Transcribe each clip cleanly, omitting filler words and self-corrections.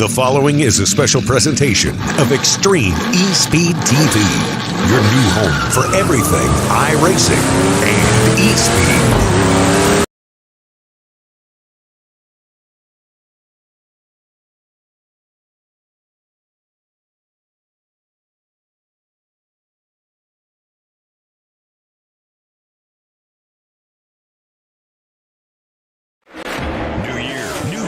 The following is a special presentation of Extreme eSpeed TV, your new home for everything iRacing and eSpeed.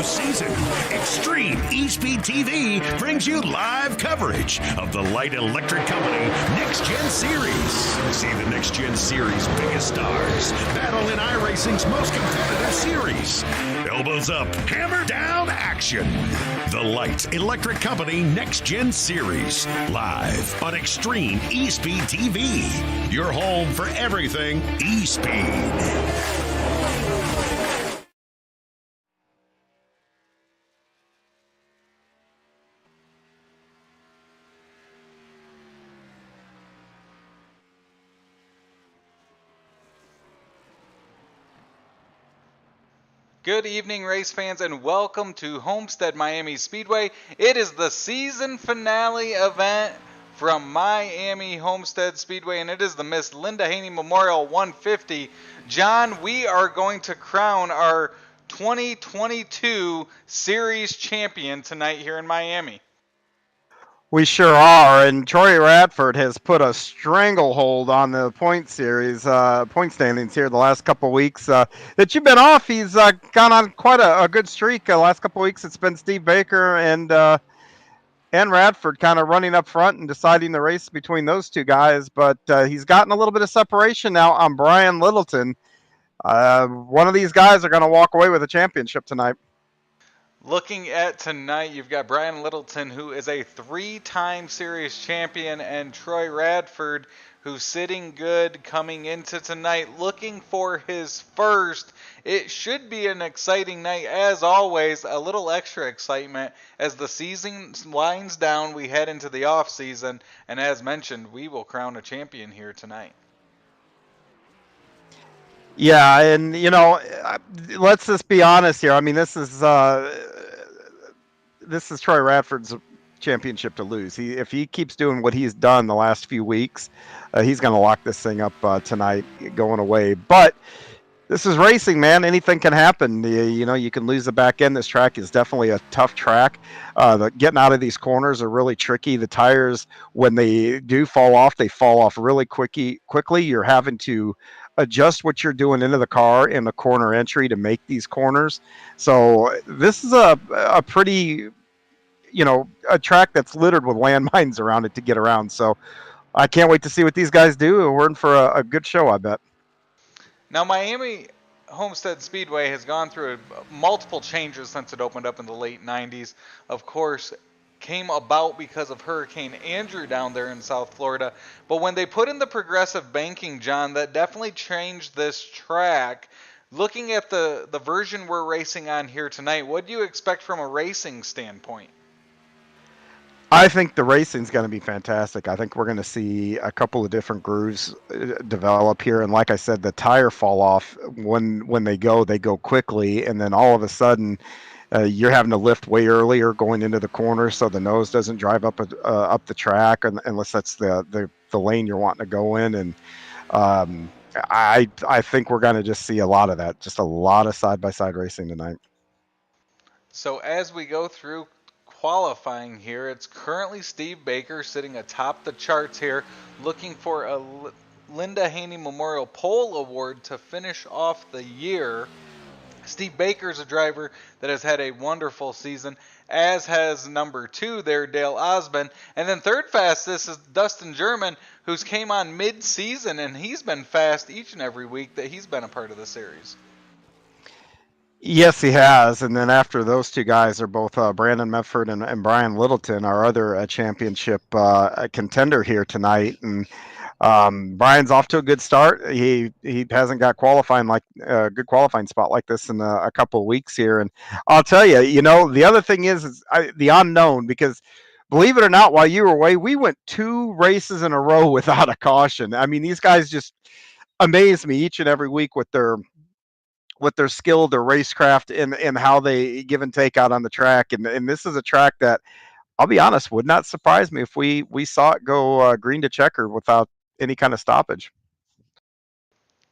Season. Extreme eSpeed TV brings you live coverage of the light electric company NextGen Series. See the NextGen Series' biggest stars battle in iRacing's most competitive series. Elbows up, hammer down action. The light electric company NextGen Series, live on Extreme eSpeed TV. Your home for everything eSpeed. Good evening, race fans, and welcome to Homestead Miami Speedway. It is the season finale event from Miami Homestead Speedway, and it is the Miss Linda Haney Memorial 150. John, we are going to crown our 2022 Series champion tonight here in Miami. We sure are, and Troy Radford has put a stranglehold on the point standings here the last couple weeks. That you've been off, he's gone on quite a good streak. The last couple weeks, it's been Steve Baker and Radford kind of running up front and deciding the race between those two guys. But he's gotten a little bit of separation now on Brian Littleton. One of these guys are going to walk away with a championship tonight. Looking at tonight, you've got Brian Littleton, who is a three-time series champion, and Troy Radford, who's sitting good coming into tonight, looking for his first. It should be an exciting night, as always, a little extra excitement as the season winds down. We head into the off-season, and as mentioned, we will crown a champion here tonight. Yeah, and you know, let's just be honest here. I mean, this is Troy Radford's championship to lose. If he keeps doing what he's done the last few weeks, he's going to lock this thing up tonight, going away. But this is racing, man. Anything can happen. You can lose the back end. This track is definitely a tough track. Getting out of these corners are really tricky. The tires, when they do fall off, they fall off really quickly. You're having to adjust what you're doing into the car in the corner entry to make these corners. So this is a pretty, a track that's littered with landmines around it to get around. So I can't wait to see what these guys do. We're in for a good show, I bet. Now, Miami Homestead Speedway has gone through multiple changes since it opened up in the late 90s. Of course, came about because of Hurricane Andrew down there in South Florida. But when they put in the progressive banking, John, that definitely changed this track. Looking at the version we're racing on here tonight, what do you expect from a racing standpoint? I think the racing's going to be fantastic. I think we're going to see a couple of different grooves develop here. And like I said, the tire fall off when they go quickly. And then all of a sudden, you're having to lift way earlier going into the corner so the nose doesn't drive up the track unless that's the lane you're wanting to go in. And I think we're going to just see a lot of that, just a lot of side-by-side racing tonight. So as we go through qualifying here, it's currently Steve Baker sitting atop the charts here, looking for a Linda Haney Memorial Pole Award to finish off the year. Steve Baker's a driver that has had a wonderful season, as has number 2 there, Dale Osmond. And then third fastest is Dustin German, who's came on mid-season, and he's been fast each and every week that he's been a part of the series. Yes, he has. And then after those two guys are both Brandon Medford and Brian Littleton, our other championship contender here tonight. And Brian's off to a good start. He hasn't got a good qualifying spot like this in a couple of weeks here. And I'll tell you, the other thing is the unknown, because believe it or not, while you were away, we went 2 races in a row without a caution. I mean, these guys just amaze me each and every week with their with their skill, their racecraft, and how they give and take out on the track. And this is a track that, I'll be honest, would not surprise me if we saw it go green to checker without any kind of stoppage.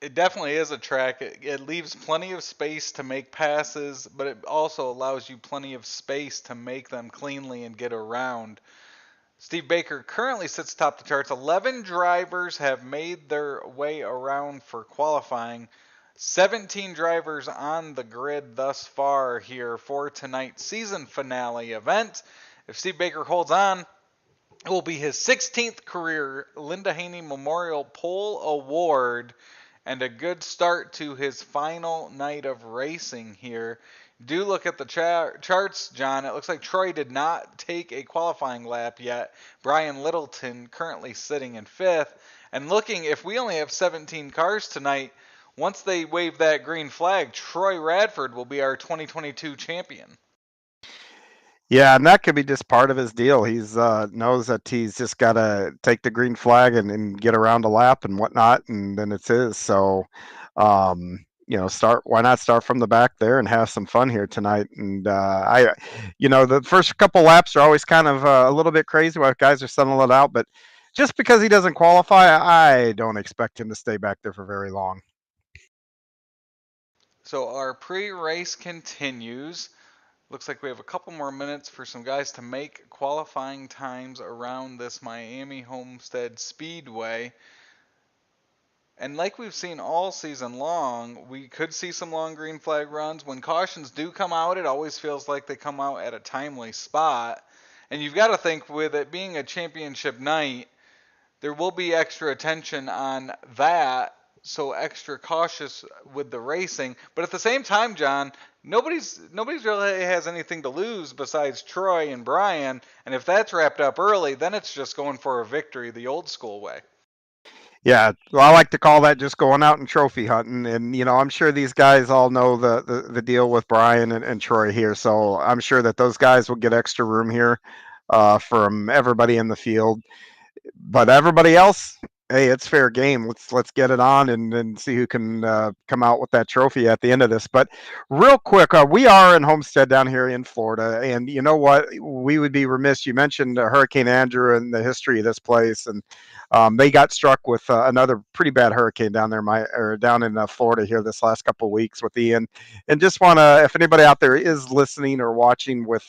It definitely is a track. It leaves plenty of space to make passes, but it also allows you plenty of space to make them cleanly and get around. Steve Baker currently sits atop the charts. 11 drivers have made their way around for qualifying. 17 drivers on the grid thus far here for tonight's season finale event. If Steve Baker holds on, it will be his 16th career Linda Haney Memorial Pole Award and a good start to his final night of racing here. Do look at the charts, John. It looks like Troy did not take a qualifying lap yet. Brian Littleton currently sitting in fifth. And looking, if we only have 17 cars tonight, once they wave that green flag, Troy Radford will be our 2022 champion. Yeah, and that could be just part of his deal. He's knows that he's just got to take the green flag and get around a lap and whatnot, and then it's his. So, start. Why not start from the back there and have some fun here tonight? And the first couple laps are always kind of a little bit crazy while guys are settling it out. But just because he doesn't qualify, I don't expect him to stay back there for very long. So our pre-race continues. Looks like we have a couple more minutes for some guys to make qualifying times around this Miami Homestead Speedway. And like we've seen all season long, we could see some long green flag runs. When cautions do come out, it always feels like they come out at a timely spot. And you've got to think, with it being a championship night, there will be extra attention on that, so extra cautious with the racing. But at the same time, John, nobody's really has anything to lose besides Troy and Brian, and if that's wrapped up early, then it's just going for a victory the old school way. Yeah, well, I like to call that just going out and trophy hunting. And, I'm sure these guys all know the deal with Brian and Troy here. So I'm sure that those guys will get extra room here from everybody in the field. But everybody else, hey, it's fair game. Let's get it on and see who can come out with that trophy at the end of this. But real quick, we are in Homestead down here in Florida, and you know what? We would be remiss. You mentioned Hurricane Andrew and the history of this place, and they got struck with another pretty bad hurricane down there, down in Florida here this last couple of weeks with Ian. And just want to, if anybody out there is listening or watching with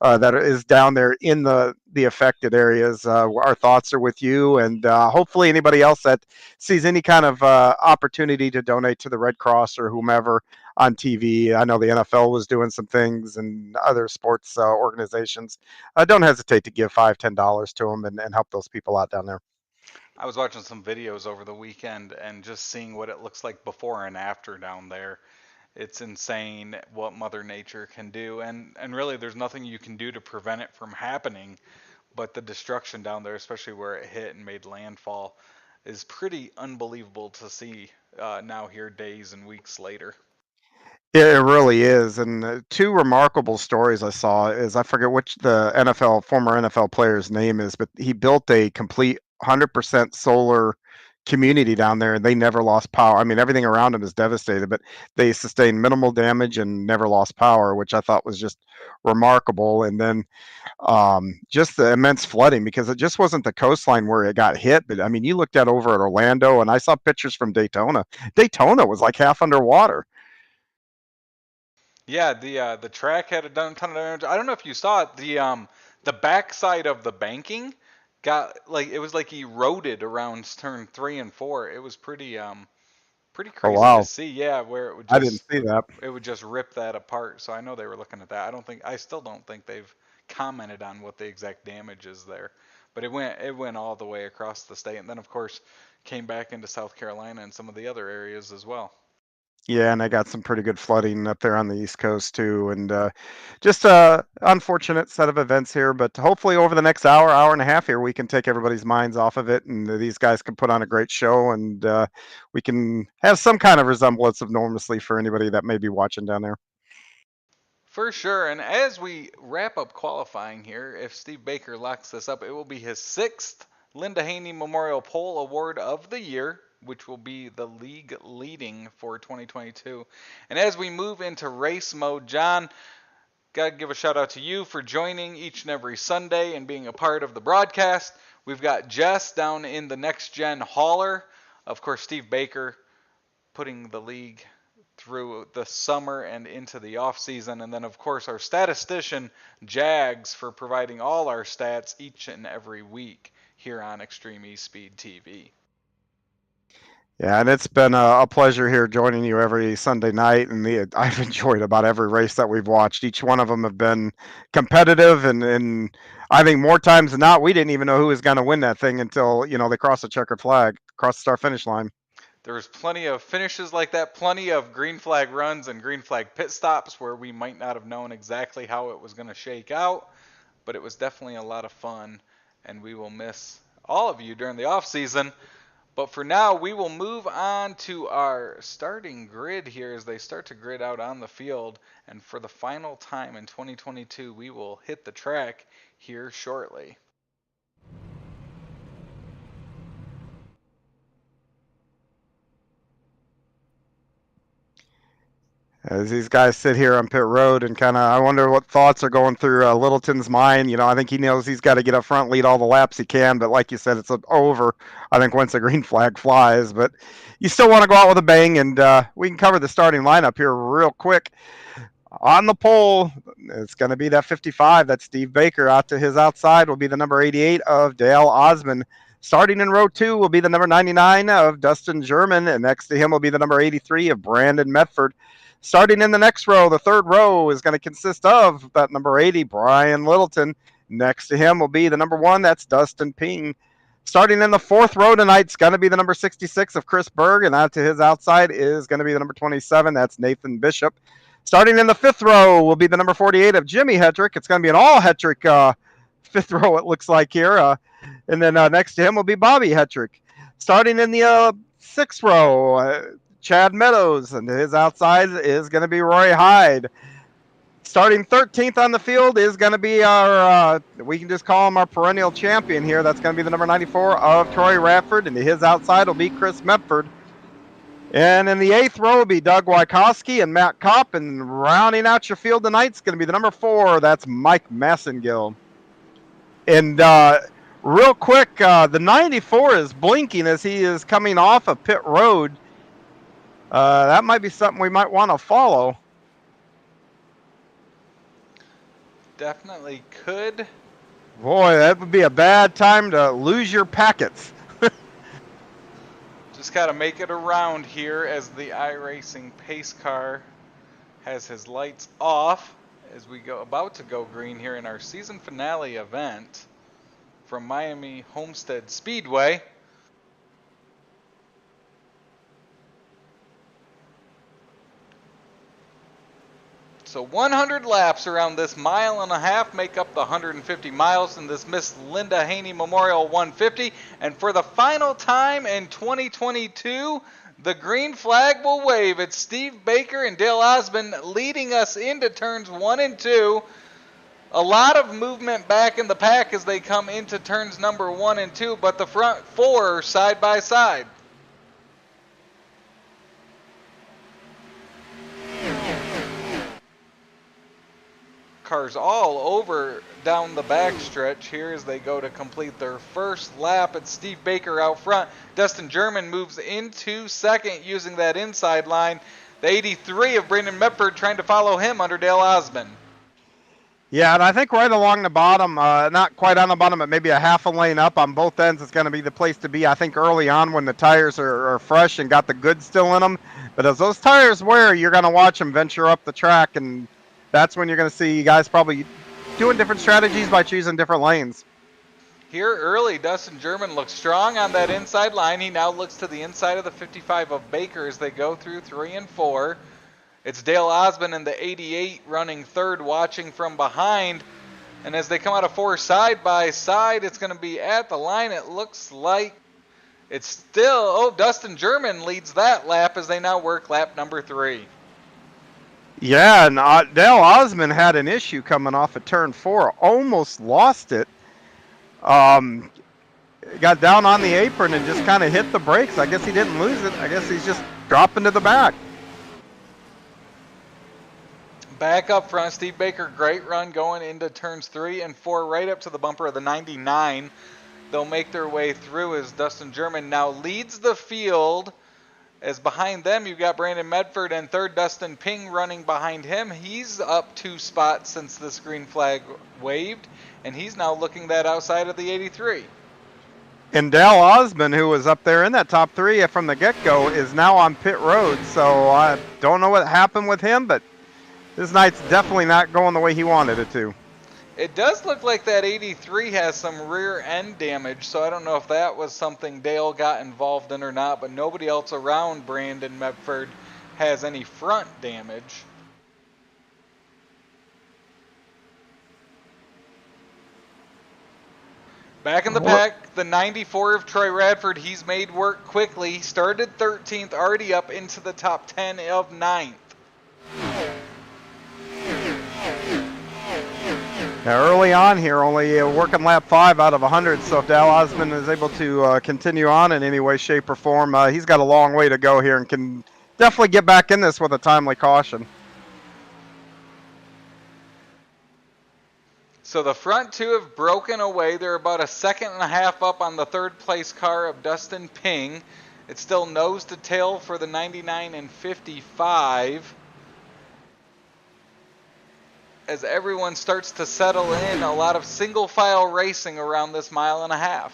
that is down there in the affected areas. Our thoughts are with you, and hopefully anybody else that sees any kind of opportunity to donate to the Red Cross or whomever on TV. I know the NFL was doing some things and other sports organizations. Don't hesitate to give $5, $10 to them and help those people out down there. I was watching some videos over the weekend and just seeing what it looks like before and after down there. It's insane what Mother Nature can do, and really there's nothing you can do to prevent it from happening, but the destruction down there, especially where it hit and made landfall, is pretty unbelievable to see now here days and weeks later. It really is. And two remarkable stories I saw is, I forget which the former NFL player's name is, but he built a complete 100% solar community down there and they never lost power. I mean, everything around them is devastated, but they sustained minimal damage and never lost power, which I thought was just remarkable. And then just the immense flooding, because it just wasn't the coastline where it got hit. But I mean, you looked at over at Orlando, and I saw pictures from Daytona. Daytona was like half underwater. Yeah, the track had a ton of damage. I don't know if you saw it. The backside of the banking got it was like eroded around turn 3 and 4. It was pretty Oh, crazy to wow. see. Yeah, where I didn't see that. it would just rip that apart. So I know they were looking at that. I still don't think they've commented on what the exact damage is there. But it went all the way across the state, and then of course came back into South Carolina and some of the other areas as well. Yeah, and I got some pretty good flooding up there on the East Coast too, and just a unfortunate set of events here. But hopefully, over the next hour and a half here, we can take everybody's minds off of it, and these guys can put on a great show, and we can have some kind of resemblance of normalcy for anybody that may be watching down there. For sure. And as we wrap up qualifying here, if Steve Baker locks this up, it will be his 6th Linda Haney Memorial Pole Award of the year. which will be the league leading for 2022. And as we move into race mode, John, got to give a shout out to you for joining each and every Sunday and being a part of the broadcast. We've got Jess down in the NextGen hauler. Of course, Steve Baker putting the league through the summer and into the off season. And then, of course, our statistician, Jags, for providing all our stats each and every week here on Extreme eSpeed TV. Yeah, and it's been a pleasure here joining you every Sunday night, and I've enjoyed about every race that we've watched. Each one of them have been competitive, and I think more times than not, we didn't even know who was going to win that thing until they crossed the checkered flag, crossed the start finish line. There was plenty of finishes like that, plenty of green flag runs and green flag pit stops where we might not have known exactly how it was going to shake out, but it was definitely a lot of fun, and we will miss all of you during the off season. But for now, we will move on to our starting grid here as they start to grid out on the field. And for the final time in 2022, we will hit the track here shortly. As these guys sit here on pit road and I wonder what thoughts are going through Littleton's mind. I think he knows he's got to get up front, lead all the laps he can. But like you said, it's over, I think, once the green flag flies. But you still want to go out with a bang, and we can cover the starting lineup here real quick. On the pole, it's going to be that 55. That's Steve Baker. Out to his outside will be the number 88 of Dale Osmond. Starting in row 2 will be the number 99 of Dustin German, and next to him will be the number 83 of Brandon Medford. Starting in the next row, the third row is going to consist of that number 80, Brian Littleton. Next to him will be the number 1, that's Dustin Ping. Starting in the fourth row tonight, it's going to be the number 66 of Chris Berg, and out to his outside is going to be the number 27, that's Nathan Bishop. Starting in the fifth row will be the number 48 of Jimmy Hetrick. It's going to be an all Hetrick fifth row, it looks like here. And then next to him will be Bobby Hetrick. Starting in the sixth row, Chad Meadows, and his outside is going to be Roy Hyde. Starting 13th on the field is going to be our, we can just call him our perennial champion here. That's going to be the number 94 of Troy Radford, and his outside will be Chris Medford. And in the eighth row will be Doug Wykowski and Matt Kopp, and rounding out your field tonight is going to be the number 4, that's Mike Massengill. And real quick, the 94 is blinking as he is coming off of pit road. That might be something we might want to follow. Definitely could. Boy, that would be a bad time to lose your packets. Just got to make it around here as the iRacing pace car has his lights off as we go about to go green here in our season finale event from Miami Homestead Speedway. So 100 laps around this mile and a half make up the 150 miles in this Miss Linda Haney Memorial 150. And for the final time in 2022, the green flag will wave. It's Steve Baker and Dale Osmond leading us into turns 1 and 2. A lot of movement back in the pack as they come into turns number 1 and 2, but the front 4 are side by side. Cars all over down the backstretch here as they go to complete their first lap. It's Steve Baker out front. Dustin German moves into second using that inside line. The 83 of Brandon Medford trying to follow him under Dale Osmond. Yeah, and I think right along the bottom, not quite on the bottom, but maybe a half a lane up on both ends is going to be the place to be. I think early on when the tires are fresh and got the good still in them. But as those tires wear, you're going to watch them venture up the track, and that's when you're going to see you guys probably doing different strategies by choosing different lanes. Here early, Dustin German looks strong on that inside line. He now looks to the inside of the 55 of Baker as they go through 3 and 4. It's Dale Osmond and the 88 running third, watching from behind. And as they come out of 4 side by side, it's going to be at the line. It looks like it's still, Dustin German leads that lap as they now work lap number 3. Yeah, and Dale Osmond had an issue coming off of turn 4, almost lost it. got down on the apron and just kind of hit the brakes. I guess he didn't lose it. I guess he's just dropping to the back. Back up front, Steve Baker, great run going into turns 3 and 4, right up to the bumper of the 99. They'll make their way through as Dustin German now leads the field. As behind them, you've got Brandon Medford and third Dustin Ping running behind him. He's up 2 spots since this green flag waved, and he's now looking that outside of the 83. And Dale Osmond, who was up there in that top 3 from the get-go, is now on pit road. So I don't know what happened with him, but this night's definitely not going the way he wanted it to. It does look like that 83 has some rear end damage, so I don't know if that was something Dale got involved in or not, but nobody else around Brandon Medford has any front damage. Back in the pack, the 94 of Troy Radford. He's made work quickly. He started 13th, already up into the top 10 of 9th. Now early on here, only working lap 5 out of 100, so if Dal Osmond is able to continue on in any way, shape, or form, he's got a long way to go here and can definitely get back in this with a timely caution. So the front 2 have broken away. They're about 1.5 seconds up on the third place car of Dustin Ping. It's still nose to tail for the 99 and 55. As everyone starts to settle in, a lot of single file racing around this 1.5 miles.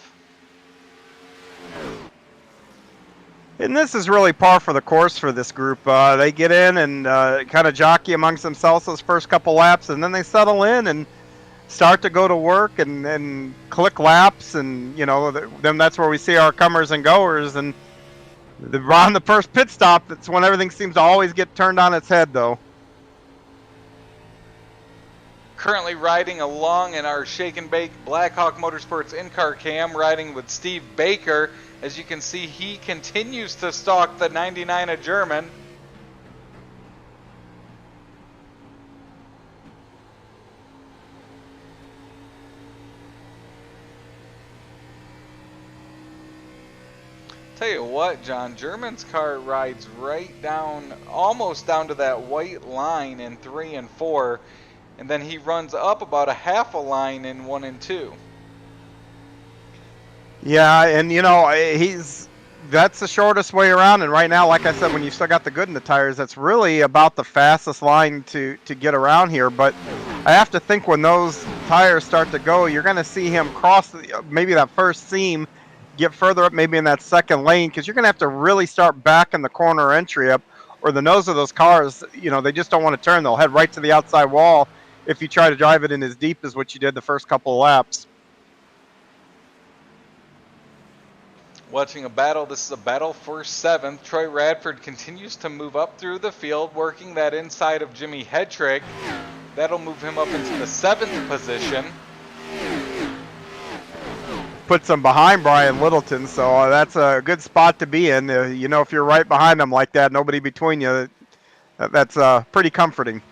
And this is really par for the course for this group. They get in and kind of jockey amongst themselves those first couple laps, and then they settle in and start to go to work and click laps, and then that's where we see our comers and goers. And on the first pit stop, that's when everything seems to always get turned on its head, though. Currently riding along in our Shake and Bake Blackhawk Motorsports in-car cam, riding with Steve Baker. As you can see, he continues to stalk the 99 of German. Tell you what, John, German's car rides right down, almost down to that white line in 3 and 4. And then he runs up about 1/2 a line in 1 and 2. Yeah, and that's the shortest way around. And right now, like I said, when you still got the good in the tires, that's really about the fastest line to get around here. But I have to think when those tires start to go, you're going to see him cross maybe that first seam, get further up maybe in that second lane, because you're going to have to really start backing the corner entry up, or the nose of those cars, they just don't want to turn. They'll head right to the outside wall if you try to drive it in as deep as what you did the first couple of laps. Watching a battle. This is a battle for 7th. Troy Radford continues to move up through the field, working that inside of Jimmy Hedrick. That'll move him up into the 7th position. Puts him behind Brian Littleton, so that's a good spot to be in. If you're right behind him like that, nobody between you, that's pretty comforting.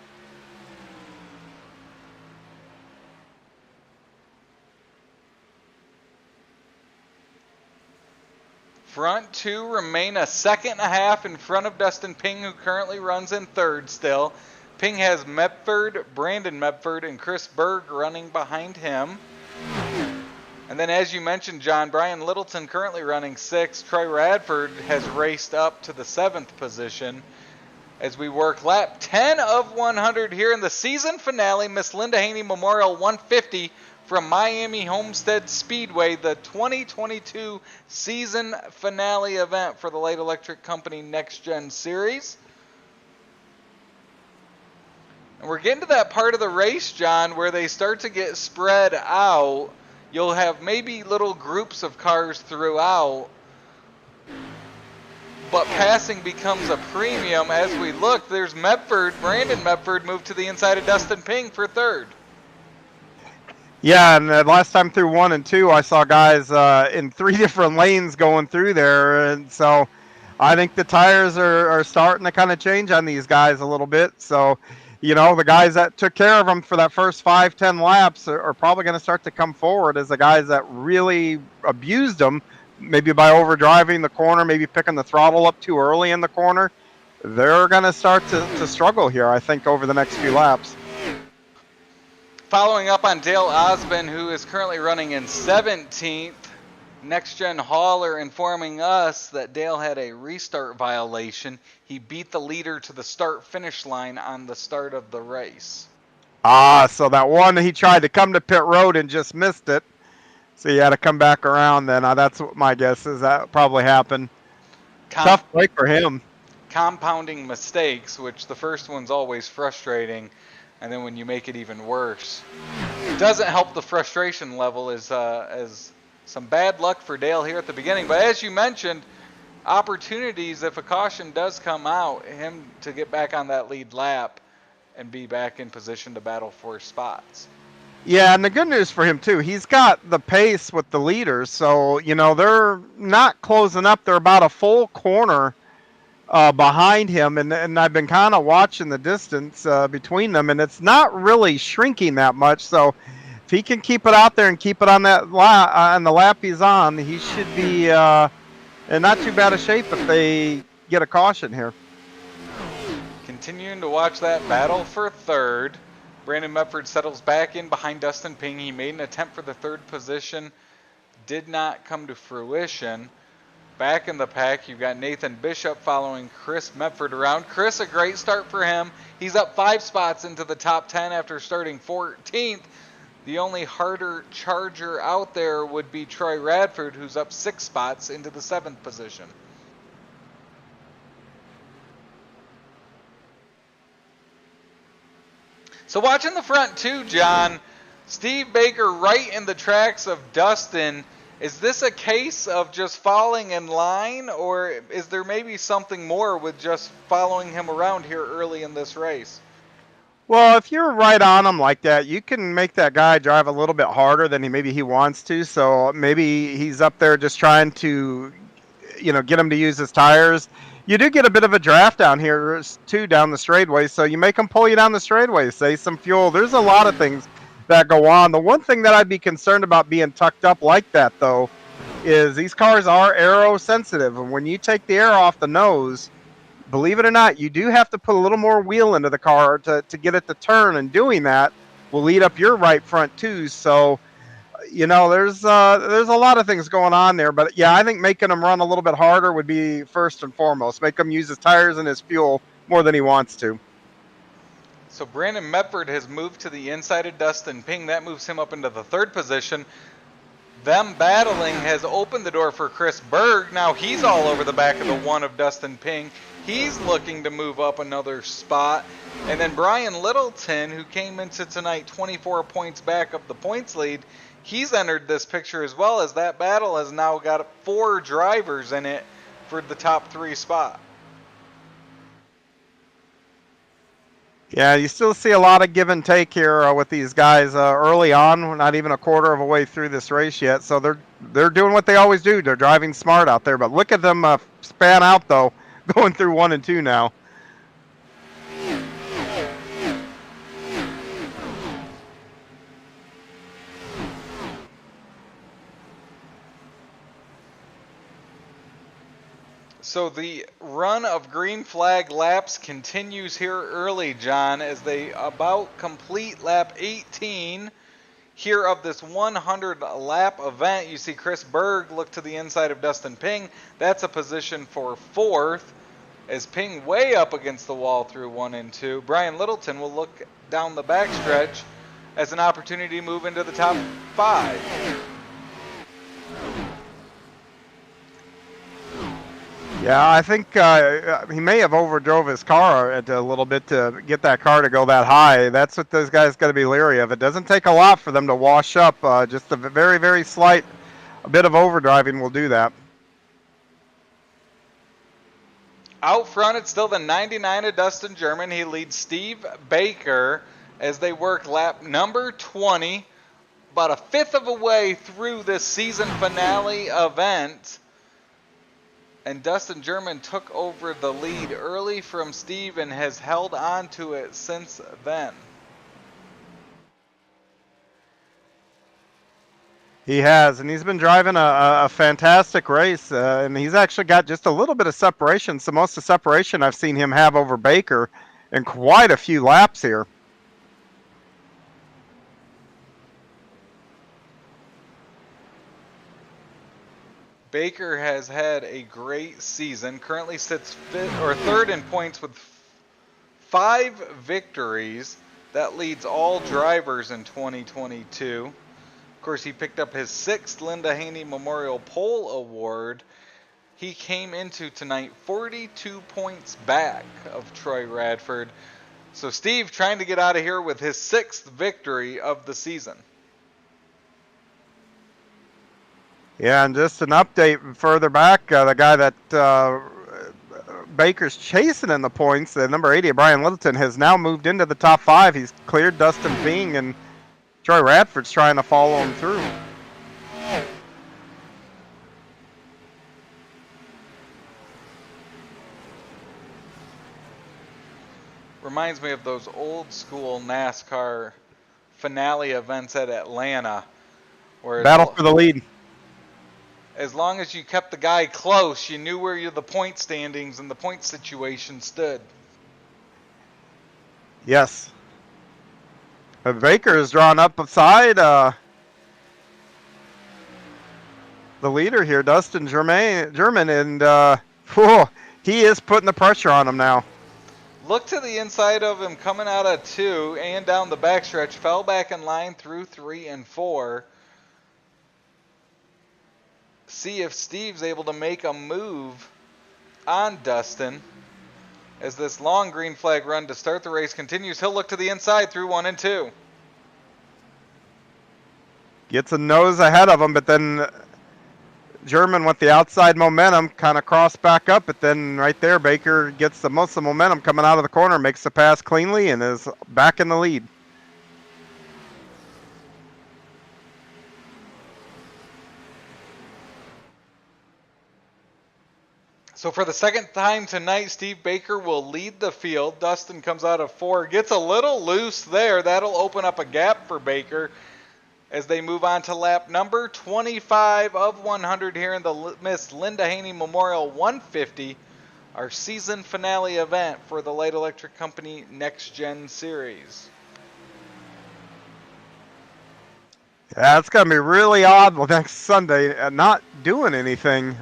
Front 2 remain 1.5 seconds in front of Dustin Ping, who currently runs in 3rd still. Ping has Medford, Brandon Medford, and Chris Berg running behind him. And then, as you mentioned, John, Brian Littleton currently running 6th. Troy Radford has raced up to the 7th position. As we work lap 10 of 100 here in the season finale, Miss Linda Haney Memorial 150 from Miami Homestead Speedway, the 2022 season finale event for the Light Electric Company NextGen Series. And we're getting to that part of the race, John, where they start to get spread out. You'll have maybe little groups of cars throughout, but passing becomes a premium. As we look, there's Brandon Medford moved to the inside of Dustin Ping for 3rd. Yeah, and last time through 1 and 2, I saw guys in 3 different lanes going through there, and so I think the tires are starting to kind of change on these guys a little bit. So the guys that took care of him for that first 5-10 laps are probably going to start to come forward as the guys that really abused him, maybe by overdriving the corner, maybe picking the throttle up too early in the corner. They're going to start to struggle here, I think, over the next few laps. Following up on Dale Osmond, who is currently running in 17th, NextGen Hauler informing us that Dale had a restart violation. He beat the leader to the start-finish line on the start of the race. So that one he tried to come to pit road and just missed it. So he had to come back around then. That's what my guess is. That probably happened. Tough break for him. Compounding mistakes, which the first one's always frustrating, and then when you make it even worse, it doesn't help the frustration level as some bad luck for Dale here at the beginning. But as you mentioned, opportunities, if a caution does come out, him to get back on that lead lap and be back in position to battle for spots. Yeah, and the good news for him, too, he's got the pace with the leaders. So, they're not closing up. They're about a full corner behind him. And I've been kind of watching the distance between them, and it's not really shrinking that much. So if he can keep it out there and keep it on that on the lap he's on, he should be in not too bad a shape if they get a caution here. Continuing to watch that battle for third. Brandon Medford settles back in behind Dustin Ping. He made an attempt for the third position. Did not come to fruition. Back in the pack, you've got Nathan Bishop following Chris Medford around. Chris, a great start for him. He's up 5 spots into the top 10 after starting 14th. The only harder charger out there would be Troy Radford, who's up 6 spots into the 7th position. So watching the front too, John, Steve Baker right in the tracks of Dustin. Is this a case of just falling in line, or is there maybe something more with just following him around here early in this race? Well, if you're right on him like that, you can make that guy drive a little bit harder than maybe he wants to. So maybe he's up there just trying to, get him to use his tires. You do get a bit of a draft down here, too, down the straightaway. So you make him pull you down the straightaway, save some fuel. There's a lot of things that go on. The one thing that I'd be concerned about being tucked up like that, though, is these cars are aero sensitive. And when you take the air off the nose, believe it or not, you do have to put a little more wheel into the car to get it to turn. And doing that will lead up your right front, too. So, there's a lot of things going on there. But, yeah, I think making him run a little bit harder would be first and foremost. Make him use his tires and his fuel more than he wants to. So Brandon Medford has moved to the inside of Dustin Ping. That moves him up into the 3rd position. Them battling has opened the door for Chris Berg. Now he's all over the back of the 1 of Dustin Ping. He's looking to move up another spot. And then Brian Littleton, who came into tonight 24 points back of the points lead, he's entered this picture as well, as that battle has now got 4 drivers in it for the top 3 spot. Yeah, you still see a lot of give and take here with these guys early on. We're not even a quarter of a way through this race yet, so they're doing what they always do. They're driving smart out there. But look at them span out, though, going through 1 and 2 now. So the run of green flag laps continues here early, John, as they about complete lap 18 here of this 100 lap event. You see Chris Berg look to the inside of Dustin Ping. That's a position for 4th, as Ping way up against the wall through 1 and 2. Brian Littleton will look down the backstretch as an opportunity to move into the top 5. Yeah, I think he may have overdrove his car a little bit to get that car to go that high. That's what those guys got to be leery of. It doesn't take a lot for them to wash up. Just a very, very slight bit of overdriving will do that. Out front, it's still the 99 of Dustin German. He leads Steve Baker as they work lap number 20, about a 1/5 of a way through this season finale event. And Dustin German took over the lead early from Steve and has held on to it since then. He has, and he's been driving a fantastic race, and he's actually got just a little bit of separation. So most of the separation I've seen him have over Baker in quite a few laps here. Baker has had a great season. Currently sits third in points with 5 victories. That leads all drivers in 2022. Of course, he picked up his 6th Linda Haney Memorial Pole Award. He came into tonight 42 points back of Troy Radford. So Steve trying to get out of here with his 6th victory of the season. Yeah, and just an update further back, the guy that Baker's chasing in the points, number 80, Brian Littleton, has now moved into the top 5. He's cleared Dustin Fing, and Troy Radford's trying to follow him through. Reminds me of those old school NASCAR finale events at Atlanta. Where Battle for the lead. As long as you kept the guy close, you knew where the point standings and the point situation stood. Yes. Baker is drawn up beside the leader here, Dustin German, and he is putting the pressure on him now. Look to the inside of him coming out of 2 and down the backstretch. Fell back in line through 3 and 4. See if Steve's able to make a move on Dustin. As this long green flag run to start the race continues, he'll look to the inside through 1 and 2. Gets a nose ahead of him, but then German with the outside momentum kind of crossed back up, but then right there Baker gets the most of the momentum coming out of the corner, makes the pass cleanly, and is back in the lead. So for the second time tonight, Steve Baker will lead the field. Dustin comes out of 4, gets a little loose there. That'll open up a gap for Baker as they move on to lap number 25 of 100 here in the Miss Linda Haney Memorial 150, our season finale event for the Light Electric Company NextGen Series. Yeah, it's going to be really odd next Sunday not doing anything.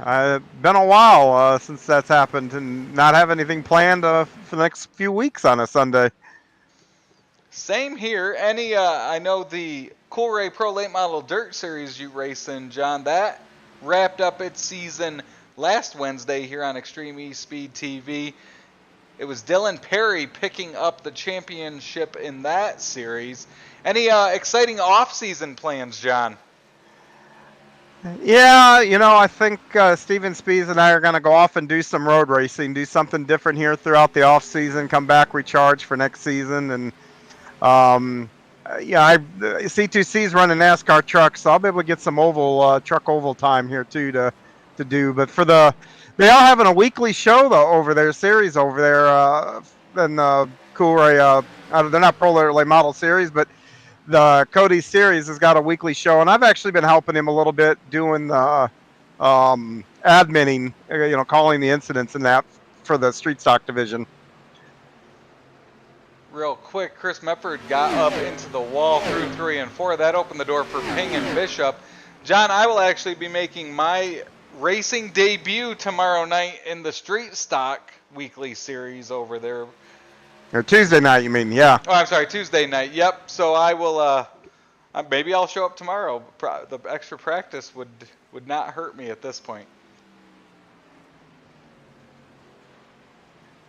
Been a while since that's happened, and not have anything planned for the next few weeks on a Sunday. Same here. I know the Cool Ray Pro Late Model Dirt Series you race in, John, that wrapped up its season last Wednesday here on Extreme eSpeed TV. It was Dylan Perry picking up the championship in that series. Any exciting off-season plans, John? Yeah, I think Steven Spees and I are going to go off and do some road racing, do something different here throughout the off-season, come back, recharge for next season. And, C2C's running NASCAR trucks, so I'll be able to get some truck oval time here, too, to do. But they are having a weekly show, though, over there, series over there in Cool Ray. They're not Pro Late Model Series, but the Cody Series has got a weekly show, and I've actually been helping him a little bit doing the adminning, calling the incidents and that for the street stock division. Real quick, Chris Mefford got up into the wall through 3 and 4. That opened the door for Ping and Bishop. John, I will actually be making my racing debut tomorrow night in the street stock weekly series over there. Or Tuesday night, you mean? Yeah. Oh, I'm sorry, Tuesday night. Yep. So I will. Maybe I'll show up tomorrow. The extra practice would not hurt me at this point.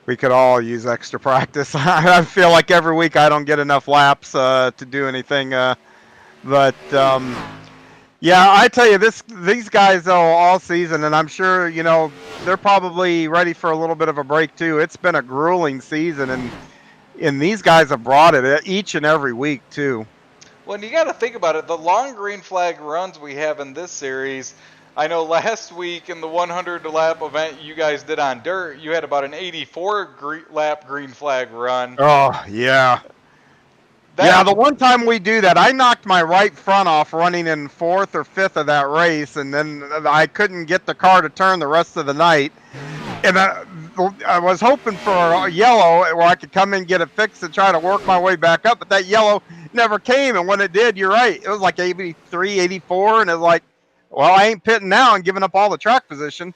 We could all use extra practice. I feel like every week I don't get enough laps to do anything. Yeah, I tell you, these guys, though, all season, and I'm sure, they're probably ready for a little bit of a break, too. It's been a grueling season, and these guys have brought it each and every week, too. Well, and you got to think about it. The long green flag runs we have in this series, I know last week in the 100 lap event you guys did on dirt, you had about an 84 lap green flag run. Oh, yeah. Yeah, the one time we do that, I knocked my right front off running in 4th or 5th of that race, and then I couldn't get the car to turn the rest of the night. And I was hoping for a yellow where I could come in, get it fixed, and try to work my way back up, but that yellow never came, and when it did, you're right, it was like 83, 84, and it was like, well, I ain't pitting now and giving up all the track position.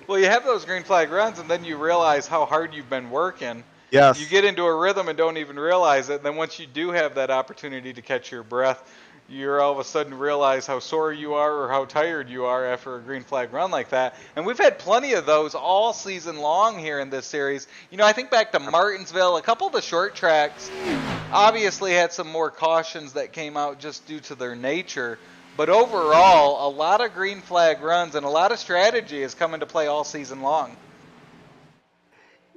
Well, you have those green flag runs, and then you realize how hard you've been working. Yes. You get into a rhythm and don't even realize it. And then once you do have that opportunity to catch your breath, you're all of a sudden realize how sore you are or how tired you are after a green flag run like that. And we've had plenty of those all season long here in this series. You know, I think back to Martinsville, a couple of the short tracks obviously had some more cautions that came out just due to their nature. But overall, a lot of green flag runs and a lot of strategy has come into play all season long.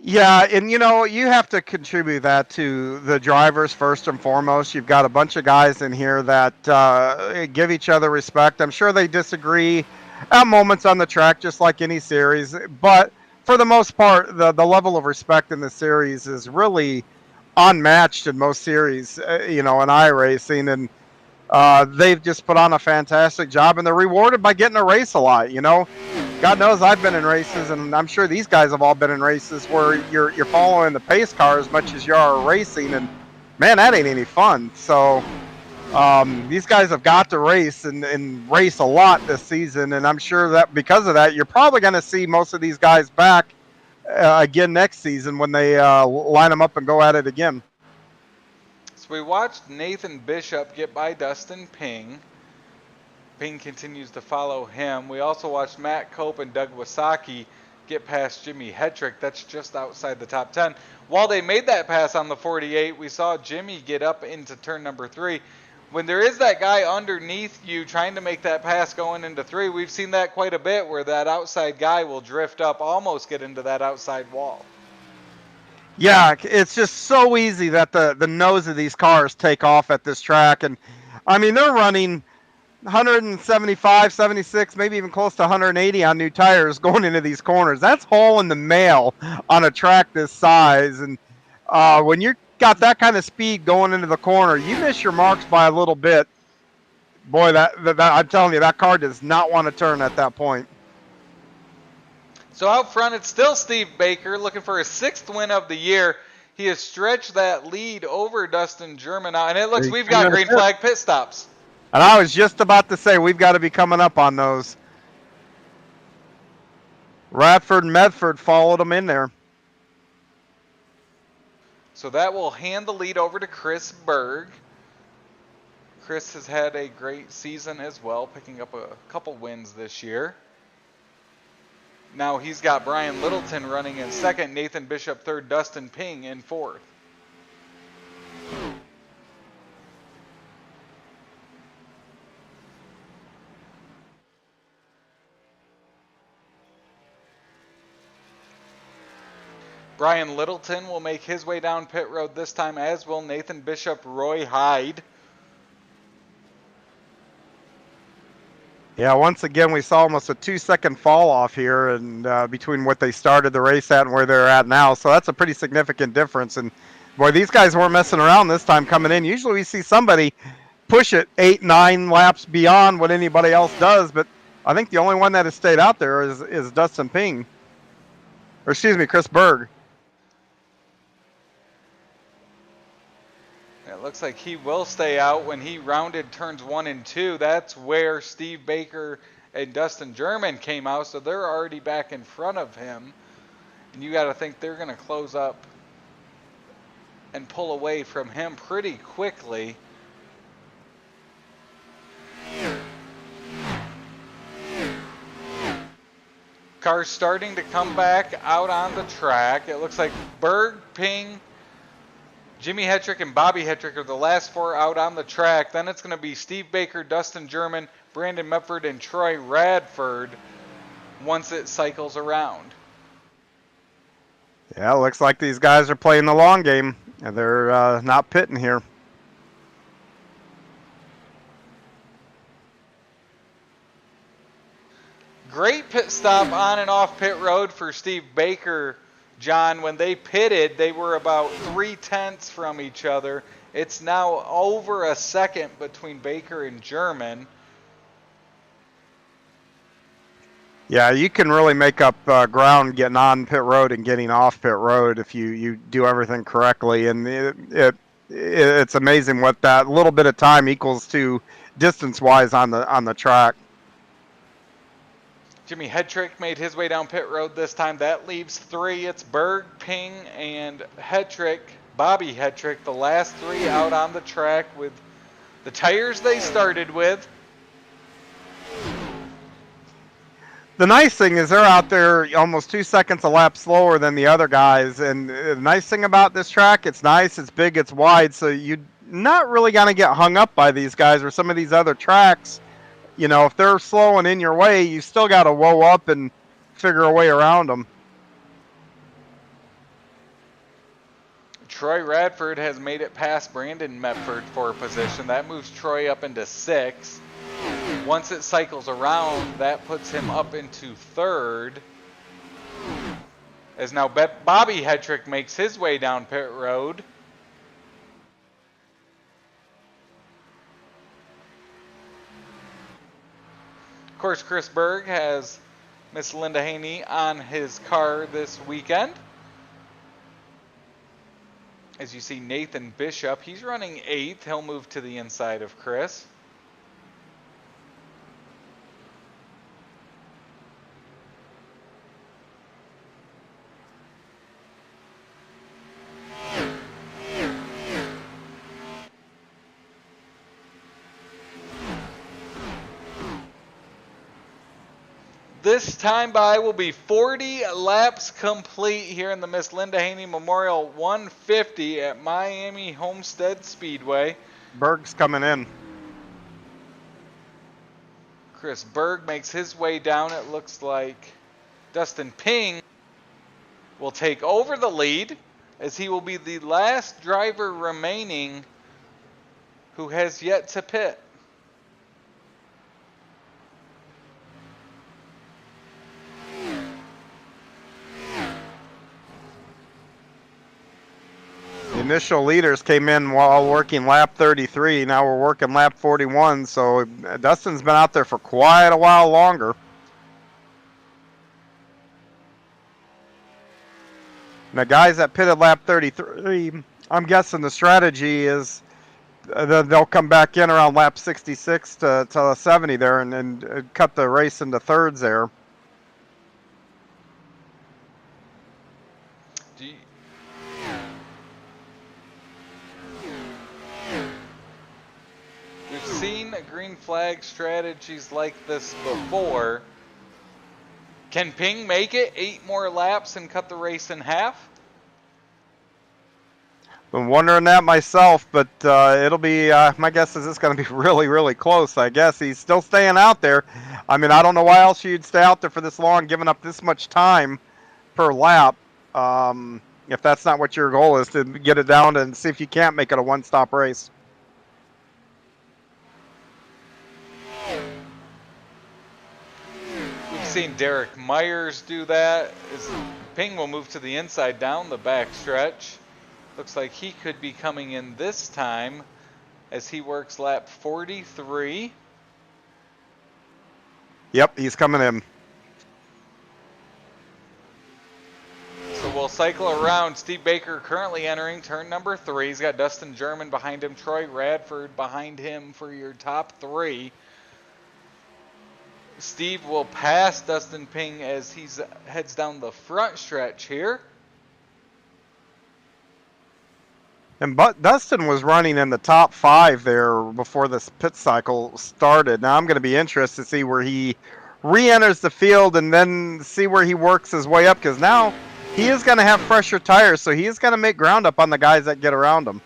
Yeah, and you know, you have to contribute that to the drivers first and foremost. You've got a bunch of guys in here that give each other respect. I'm sure they disagree at moments on the track, just like any series. But for the most part, the level of respect in the series is really unmatched in most series, you know, in iRacing. And they've just put on a fantastic job, and they're rewarded by getting a race a lot, you know. God knows I've been in races, and I'm sure these guys have all been in races where you're following the pace car as much as you are racing, and man, that ain't any fun. So these guys have got to race and race a lot this season, and I'm sure that because of that, you're probably going to see most of these guys back again next season when they line them up and go at it again. So we watched Nathan Bishop get by Dustin Ping. Ping continues to follow him. We also watched Matt Cope and Doug Wasaki get past Jimmy Hetrick. That's just outside the top 10. While they made that pass on the 48, we saw Jimmy get up into turn number 3. When there is that guy underneath you trying to make that pass going into 3, we've seen that quite a bit where that outside guy will drift up, almost get into that outside wall. Yeah, it's just so easy that the nose of these cars take off at this track. And, I mean, they're running 175, 76, maybe even close to 180 on new tires going into these corners. That's haul in the mail on a track this size. And when you got that kind of speed going into the corner, you miss your marks by a little bit. Boy, that I'm telling you, that car does not want to turn at that point. So out front, it's still Steve Baker looking for his 6th win of the year. He has stretched that lead over Dustin German out, and it looks we've got green flag pit stops. And I was just about to say, we've got to be coming up on those. Radford and Medford followed them in there. So that will hand the lead over to Chris Berg. Chris has had a great season as well, picking up a couple wins this year. Now he's got Brian Littleton running in 2nd, Nathan Bishop 3rd, Dustin Ping in 4th. Brian Littleton will make his way down pit road this time, as will Nathan Bishop, Roy Hyde. Yeah, once again, we saw almost a 2-second fall off here and between what they started the race at and where they're at now. So that's a pretty significant difference. And boy, these guys weren't messing around this time coming in. Usually we see somebody push it 8, 9 laps beyond what anybody else does. But I think the only one that has stayed out there is Dustin Ping. Or excuse me, Chris Berg. It looks like he will stay out when he rounded turns 1 and 2. That's where Steve Baker and Dustin German came out, so they're already back in front of him. And you got to think they're going to close up and pull away from him pretty quickly. Cars starting to come back out on the track. It looks like Berg, Ping, Jimmy Hetrick and Bobby Hetrick are the last 4 out on the track. Then it's going to be Steve Baker, Dustin German, Brandon Medford, and Troy Radford once it cycles around. Yeah, looks like these guys are playing the long game, and they're not pitting here. Great pit stop on and off pit road for Steve Baker, John. When they pitted, they were about 0.3 from each other. It's now over a second between Baker and German. Yeah, you can really make up ground getting on pit road and getting off pit road if you do everything correctly. And it's amazing what that little bit of time equals to distance-wise on the track. Jimmy Hetrick made his way down pit road this time. That leaves 3. It's Berg, Ping, and Hetrick, Bobby Hetrick, the last 3 out on the track with the tires they started with. The nice thing is they're out there almost 2 seconds a lap slower than the other guys. And the nice thing about this track, it's nice, it's big, it's wide, so you're not really going to get hung up by these guys or some of these other tracks. You know, if they're slowing in your way, you still got to woe up and figure a way around them. Troy Radford has made it past Brandon Medford for position. That moves Troy up into 6th. Once it cycles around, that puts him up into 3rd. As now Bobby Hetrick makes his way down pit road. Of course, Chris Berg has Miss Linda Haney on his car this weekend. As you see, Nathan Bishop, he's running 8th. He'll move to the inside of Chris. This time by will be 40 laps complete here in the Miss Linda Haney Memorial 150 at Miami Homestead Speedway. Berg's coming in. Chris Berg makes his way down. It looks like Dustin Ping will take over the lead as he will be the last driver remaining who has yet to pit. The initial leaders came in while working lap 33. Now we're working lap 41. So Dustin's been out there for quite a while longer. And the guys that pitted lap 33, I'm guessing the strategy is they'll come back in around lap 66 to 70 there and cut the race into thirds there. We've seen green flag strategies like this before. Can Ping make it 8 more laps and cut the race in half? Been wondering that myself, but it'll be, my guess is it's going to be really, really close, I guess. He's still staying out there. I mean, I don't know why else you'd stay out there for this long, giving up this much time per lap. If that's not what your goal is, to get it down and see if you can't make it a one-stop race. We've seen Derek Myers do that. Ping will move to the inside down the back stretch. Looks like he could be coming in this time as he works lap 43. Yep, he's coming in. So we'll cycle around. Steve Baker currently entering turn number 3. He's got Dustin German behind him, Troy Radford behind him for your top 3. Steve will pass Dustin Ping as he heads down the front stretch here. And Dustin was running in the top 5 there before this pit cycle started. Now I'm going to be interested to see where he re-enters the field and then see where he works his way up, because now he is going to have fresher tires, so he is going to make ground up on the guys that get around him.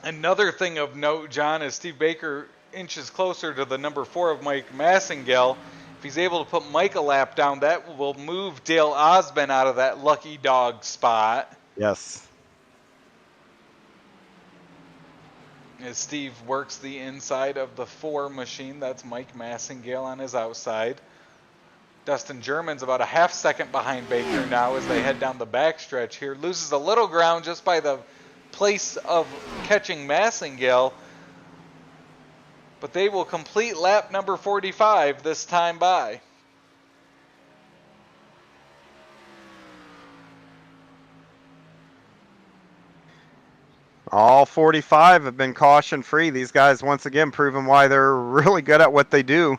Another thing of note, John, is Steve Baker inches closer to the number 4 of Mike Massengale. If he's able to put Mike a lap down, that will move Dale Osmond out of that lucky dog spot. Yes. as Steve works the inside of the 4 machine. That's Mike Massingale on his outside. Dustin German's about a half second behind Baker now as they head down the backstretch here. Loses a little ground just by the place of catching Massingale. But they will complete lap number 45 this time by. All 45 have been caution free. These guys once again proving why they're really good at what they do.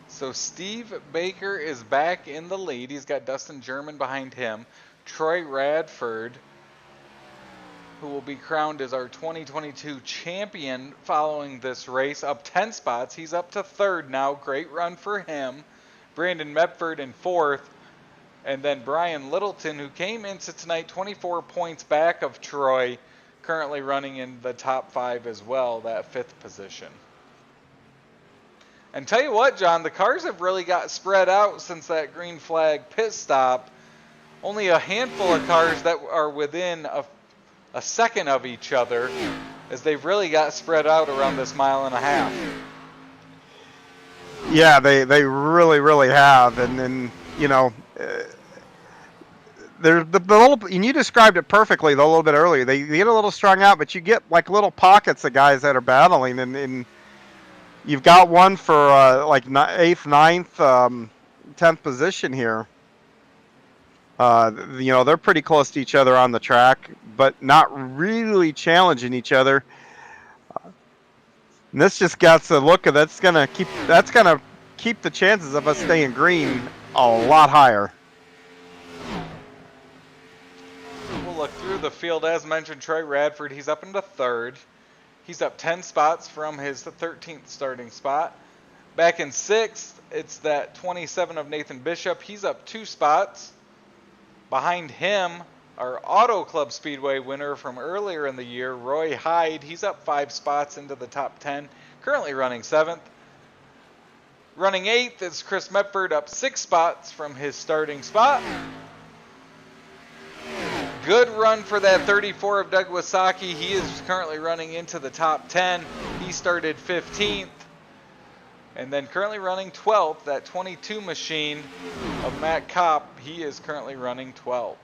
So Steve Baker is back in the lead. He's got Dustin German behind him. Troy Radford, who will be crowned as our 2022 champion following this race, up 10 spots. He's up to 3rd now. Great run for him. Brandon Medford in 4th. And then Brian Littleton, who came into tonight 24 points back of Troy, currently running in the top 5 as well, that 5th position. And tell you what, John, the cars have really got spread out since that green flag pit stop. Only a handful of cars that are within a second of each other, as they've really got spread out around this mile and a half. Yeah, they really have. And then, you know, there's the little, and you described it perfectly a little bit earlier. They get a little strung out, but you get like little pockets of guys that are battling, and you've got one for like 8th, 9th, 10th position here. You know, they're pretty close to each other on the track, but not really challenging each other. And this just got to look at that's gonna keep the chances of us staying green a lot higher. We'll look through the field. As mentioned, Troy Radford, he's up into 3rd. He's up 10 spots from his 13th starting spot. Back in 6th, it's that 27 of Nathan Bishop. He's up 2 spots. Behind him, our Auto Club Speedway winner from earlier in the year, Roy Hyde. He's up 5 spots into the top 10, currently running 7th. Running 8th is Chris Medford, up 6 spots from his starting spot. Good run for that 34 of Doug Wasaki. He is currently running into the top 10. He started 15th. And then currently running 12th, that 22 machine of Matt Kopp. He is currently running 12th.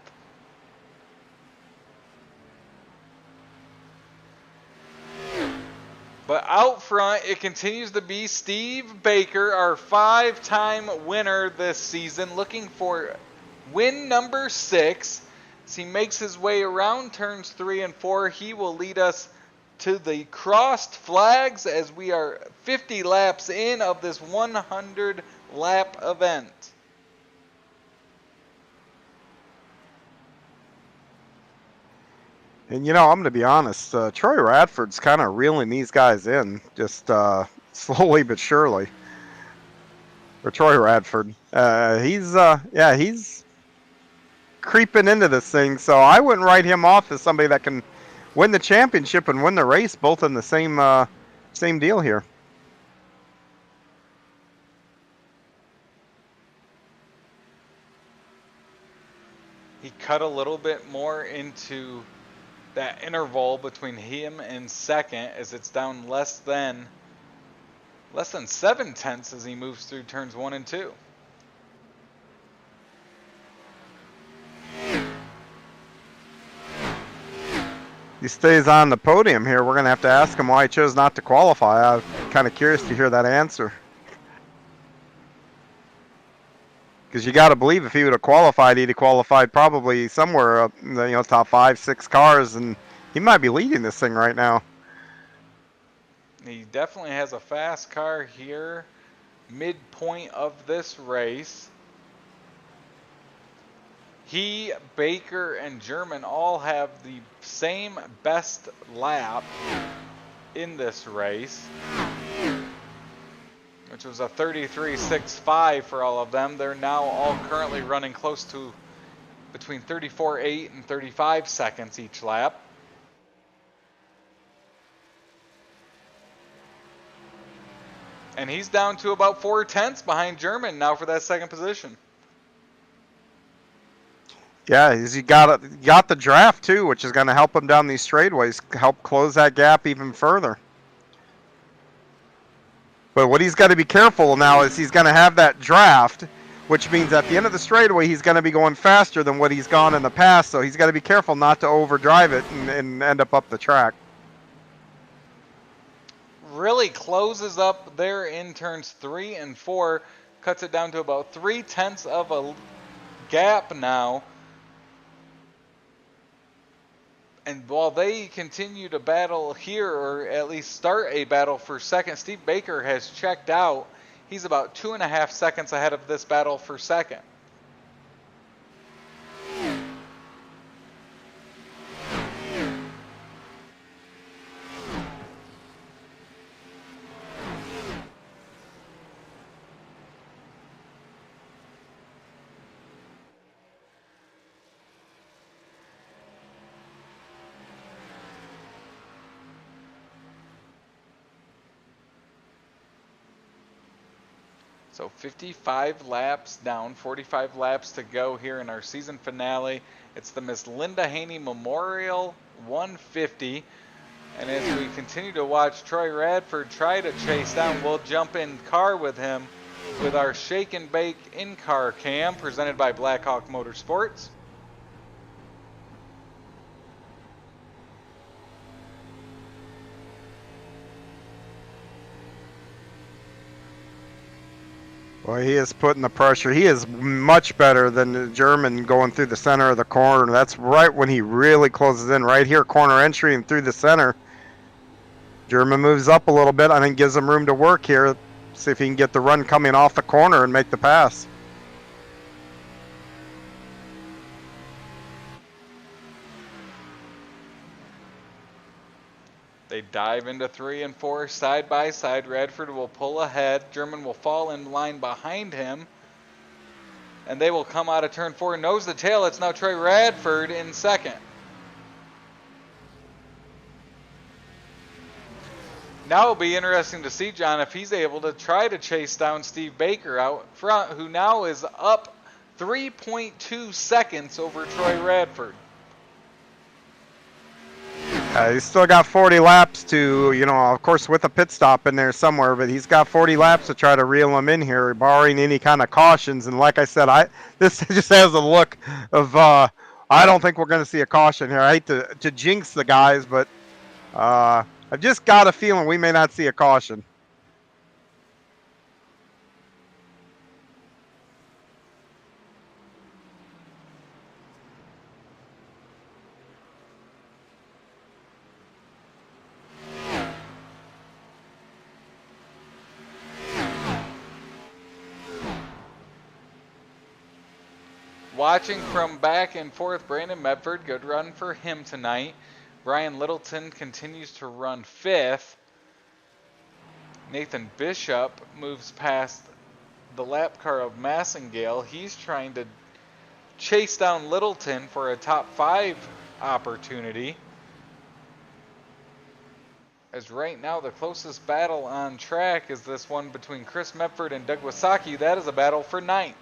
But out front, it continues to be Steve Baker, our 5-time winner this season, looking for win number 6. As he makes his way around turns 3 and 4, he will lead us to the crossed flags as we are 50 laps in of this 100-lap event. And, you know, I'm going to be honest, Troy Radford's kind of reeling these guys in, just slowly but surely. For Troy Radford. He's creeping into this thing, so I wouldn't write him off as somebody that can win the championship and win the race both in the same deal here. He cut a little bit more into that interval between him and second, as it's down less than 7 tenths as he moves through turns 1 and 2. He stays on the podium here. We're going to have to ask him why he chose not to qualify. I'm kind of curious to hear that answer. Because you got to believe if he would have qualified, he'd have qualified probably somewhere up, you know, top 5, 6 cars, and he might be leading this thing right now. He definitely has a fast car here, midpoint of this race. He, Baker, and German all have the same best lap in this race, which was a 33.65 for all of them. They're now all currently running close to between 34.8 and 35 seconds each lap. And he's down to about 4/10 behind German now for that second position. Yeah, he got the draft too, which is going to help him down these straightaways, help close that gap even further. But what he's got to be careful now is he's going to have that draft, which means at the end of the straightaway he's going to be going faster than what he's gone in the past. So he's got to be careful not to overdrive it and end up the track. Really closes up there in turns 3 and 4, cuts it down to about 3/10 of a gap now. And while they continue to battle here, or at least start a battle for second, Steve Baker has checked out. He's about 2.5 seconds ahead of this battle for second. So 55 laps down, 45 laps to go here in our season finale. It's the Miss Linda Haney Memorial 150. And as we continue to watch Troy Radford try to chase down, we'll jump in car with him with our Shake and Bake in-car cam presented by Blackhawk Motorsports. Boy, he is putting the pressure. He is much better than the German going through the center of the corner. That's right when he really closes in. Right here, corner entry and through the center. German moves up a little bit. I think gives him room to work here. See if he can get the run coming off the corner and make the pass. They dive into 3 and 4 side by side. Radford will pull ahead. German will fall in line behind him. And they will come out of turn 4. Nose to tail. It's now Troy Radford in second. Now it'll be interesting to see, John, if he's able to try to chase down Steve Baker out front, who now is up 3.2 seconds over Troy Radford. He's still got 40 laps to, of course, with a pit stop in there somewhere, but he's got 40 laps to try to reel him in here, barring any kind of cautions. And like I said, this just has a look of, I don't think we're going to see a caution here. I hate to jinx the guys, but I've just got a feeling we may not see a caution. Watching from back and forth, Brandon Medford, good run for him tonight. Brian Littleton continues to run 5th. Nathan Bishop moves past the lap car of Massengale. He's trying to chase down Littleton for a top 5 opportunity. As right now the closest battle on track is this one between Chris Medford and Doug Wasaki. That is a battle for 9th.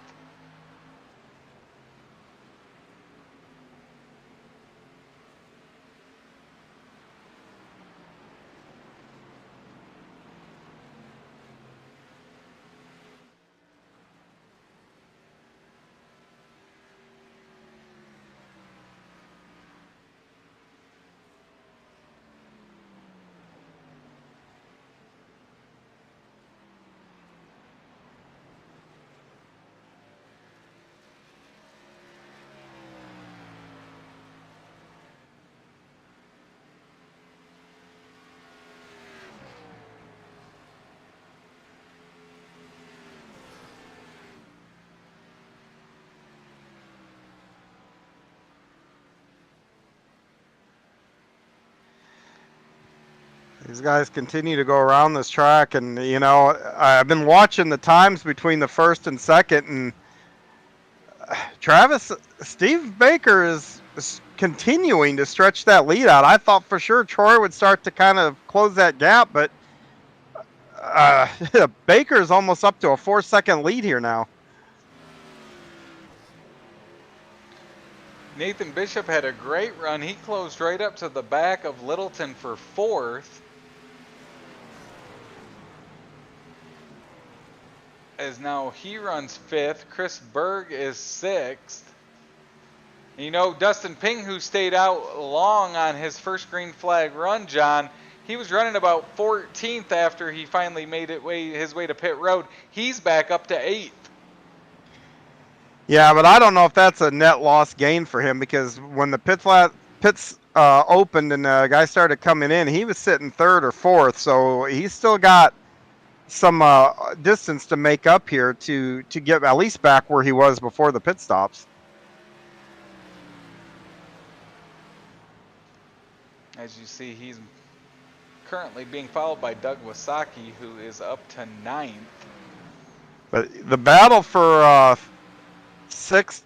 These guys continue to go around this track, and I've been watching the times between the first and second, and Steve Baker is continuing to stretch that lead out. I thought for sure Troy would start to kind of close that gap, but Baker's almost up to a 4-second lead here now. Nathan Bishop had a great run. He closed right up to the back of Littleton for 4th. As now he runs 5th. Chris Berg is 6th. You know, Dustin Ping, who stayed out long on his first green flag run, John, he was running about 14th after he finally made his way to pit road. He's back up to 8th. Yeah, but I don't know if that's a net loss gain for him, because when the pits opened and the guy started coming in, he was sitting 3rd or 4th, so he's still got some distance to make up here to get at least back where he was before the pit stops. As you see, he's currently being followed by Doug Wasaki, who is up to 9th. But the battle for 6th,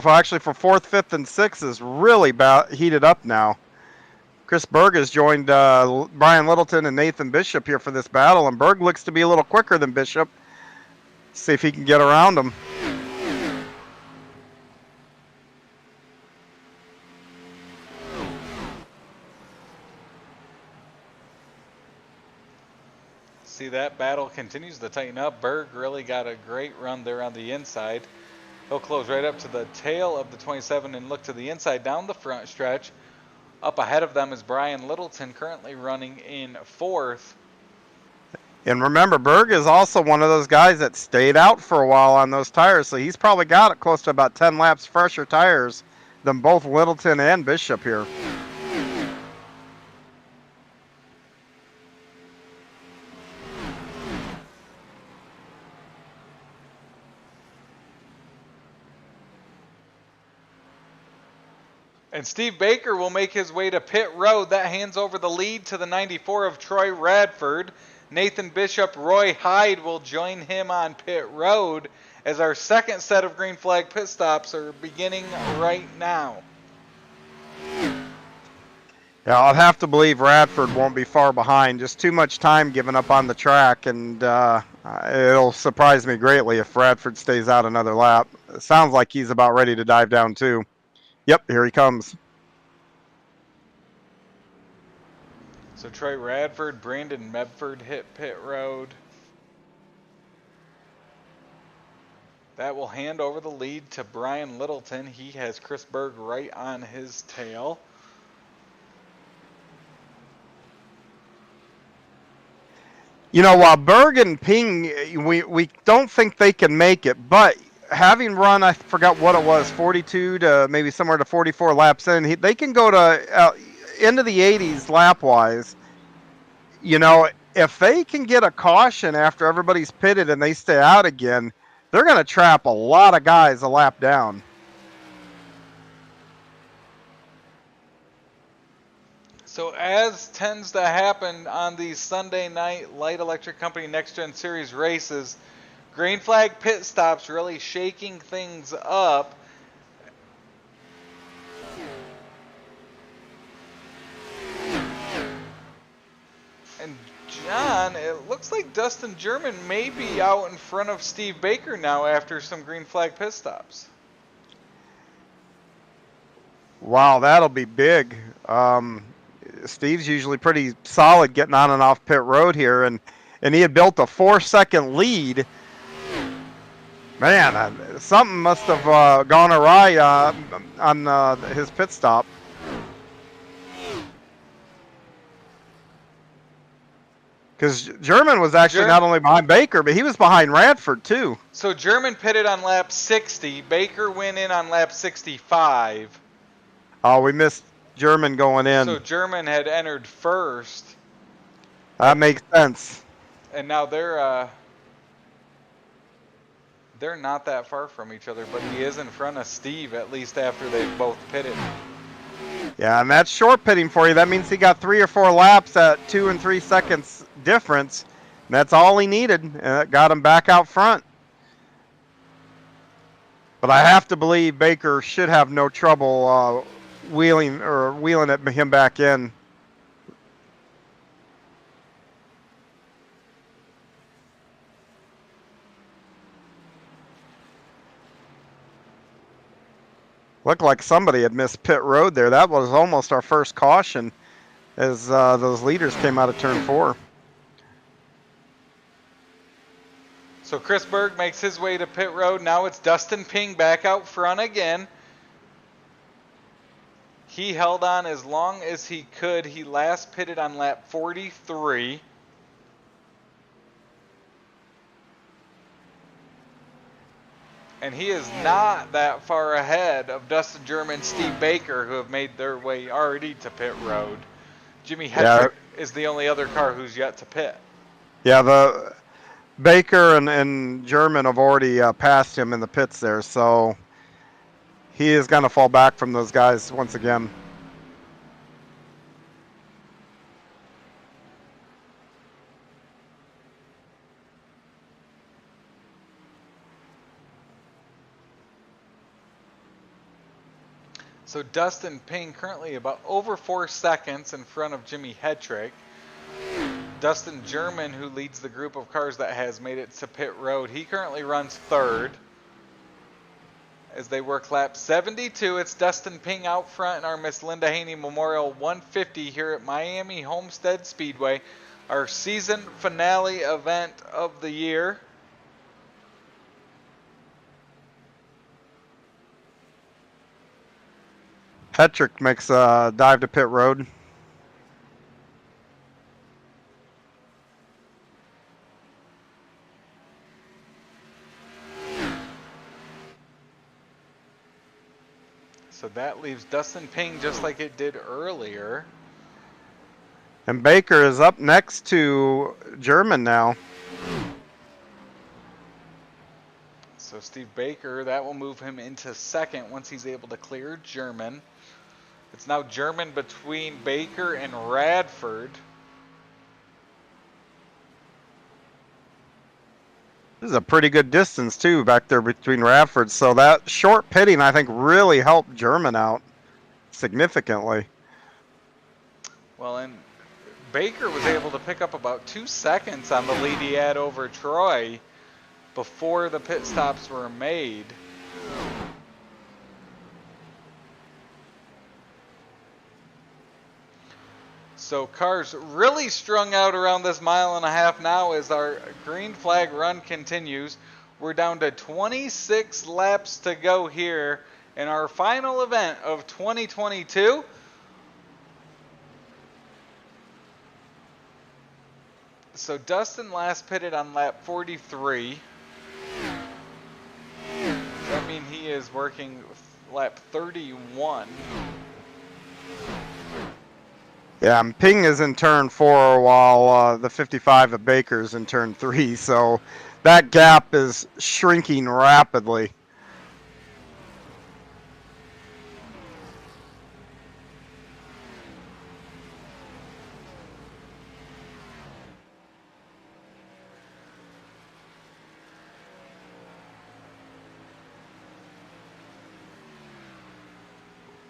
actually for 4th, 5th, and 6th is really heated up now. Chris Berg has joined Brian Littleton and Nathan Bishop here for this battle, and Berg looks to be a little quicker than Bishop. See if he can get around him. See, that battle continues to tighten up. Berg really got a great run there on the inside. He'll close right up to the tail of the 27 and look to the inside down the front stretch. Up ahead of them is Brian Littleton, currently running in 4th. And remember, Berg is also one of those guys that stayed out for a while on those tires, so he's probably got it close to about 10 laps fresher tires than both Littleton and Bishop here. And Steve Baker will make his way to pit road. That hands over the lead to the 94 of Troy Radford. Nathan Bishop, Roy Hyde will join him on pit road as our second set of green flag pit stops are beginning right now. Yeah, I'll have to believe Radford won't be far behind. Just too much time given up on the track, and it'll surprise me greatly if Radford stays out another lap. It sounds like he's about ready to dive down too. Yep, here he comes. So Troy Radford, Brandon Medford hit pit road. That will hand over the lead to Brian Littleton. He has Chris Berg right on his tail. You know, while Berg and Ping, we don't think they can make it, but having run, I forgot what it was, 42 to maybe somewhere to 44 laps in, they can go to into the 80s lap-wise. You know, if they can get a caution after everybody's pitted and they stay out again, they're going to trap a lot of guys a lap down. So as tends to happen on these Sunday night Light Electric Company Next Gen Series races, green flag pit stops really shaking things up. And John, it looks like Dustin German may be out in front of Steve Baker now after some green flag pit stops. Wow, that'll be big. Steve's usually pretty solid getting on and off pit road here, and he had built a 4-second lead. Man, something must have gone awry on his pit stop. Because German was actually not only behind Baker, but he was behind Radford too. So German pitted on lap 60. Baker went in on lap 65. Oh, we missed German going in. So German had entered first. That makes sense. And now they're not that far from each other, but he is in front of Steve, at least after they've both pitted. Yeah, and that's short pitting for you. That means he got 3 or 4 laps at 2 and 3 seconds difference. And that's all he needed, and that got him back out front. But I have to believe Baker should have no trouble wheeling him back in. Looked like somebody had missed pit road there. That was almost our first caution as those leaders came out of turn 4. So Chris Berg makes his way to pit road. Now it's Dustin Ping back out front again. He held on as long as he could. He last pitted on lap 43. And he is not that far ahead of Dustin German and Steve Baker, who have made their way already to pit road. Jimmy Hedrick is the only other car who's yet to pit. Yeah, the Baker and German have already passed him in the pits there, so he is going to fall back from those guys once again. So Dustin Ping currently about over 4 seconds in front of Jimmy Hedrick. Dustin German, who leads the group of cars that has made it to pit road, he currently runs third. As they work lap 72, it's Dustin Ping out front in our Miss Linda Haney Memorial 150 here at Miami Homestead Speedway, our season finale event of the year. Hedrick makes a dive to pit road. So that leaves Dustin Ping just like it did earlier. And Baker is up next to German now. So Steve Baker, that will move him into second once he's able to clear German. It's now German between Baker and Radford. This is a pretty good distance, too, back there between Radford. So that short pitting, I think, really helped German out significantly. Well, and Baker was able to pick up about 2 seconds on the lead he had over Troy before the pit stops were made. So cars really strung out around this 1.5 miles now as our green flag run continues. We're down to 26 laps to go here in our final event of 2022. So Dustin last pitted on lap 43. That means he is working lap 31. Yeah, and Ping is in turn 4 while the 55 of Baker's in turn 3. So that gap is shrinking rapidly.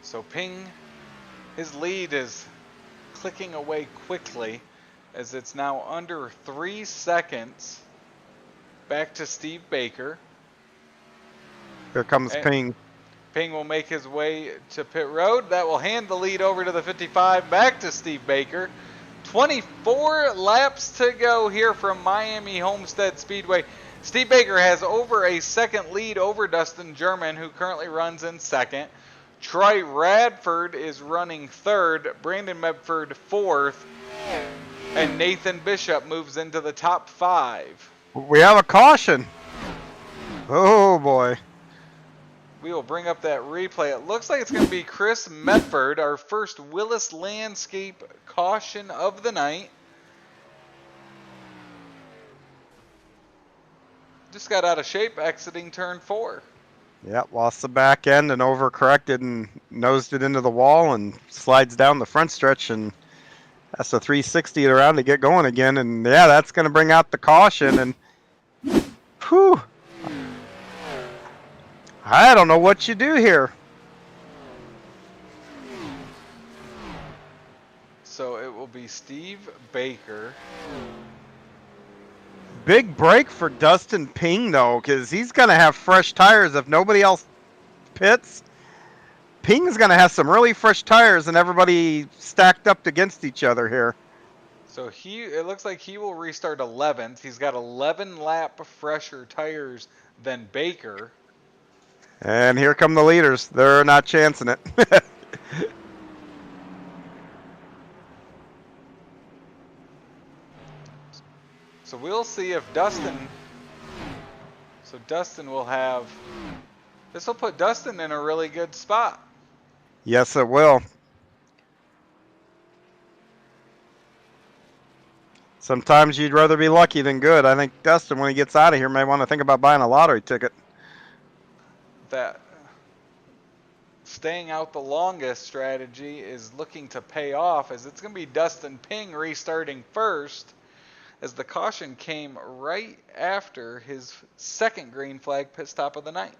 So Ping, his lead is clicking away quickly as it's now under 3 seconds. Back to Steve Baker. Here comes Ping. Ping will make his way to pit road. That will hand the lead over to the 55. Back to Steve Baker. 24 laps to go here from Miami Homestead Speedway. Steve Baker has over a second lead over Dustin German, who currently runs in second. Troy Radford is running third, Brandon Medford fourth, and Nathan Bishop moves into the top 5. We have a caution. Oh boy. We will bring up that replay. It looks like it's going to be Chris Medford, our first Willis Landscape caution of the night. Just got out of shape exiting turn 4. Yep, lost the back end and overcorrected and nosed it into the wall and slides down the front stretch, and that's a 360 around to get going again. And yeah, that's going to bring out the caution. And whew, I don't know what you do here. So it will be Steve Baker. Big break for Dustin Ping, though, because he's going to have fresh tires if nobody else pits. Ping's going to have some really fresh tires and everybody stacked up against each other here. So it looks like he will restart 11th. He's got 11 lap fresher tires than Baker. And here come the leaders. They're not chancing it. So we'll see if Dustin... So Dustin will have... This will put Dustin in a really good spot. Yes, it will. Sometimes you'd rather be lucky than good. I think Dustin, when he gets out of here, may want to think about buying a lottery ticket. That staying out the longest strategy is looking to pay off, as it's going to be Dustin Ping restarting first, as the caution came right after his second green flag pit stop of the night.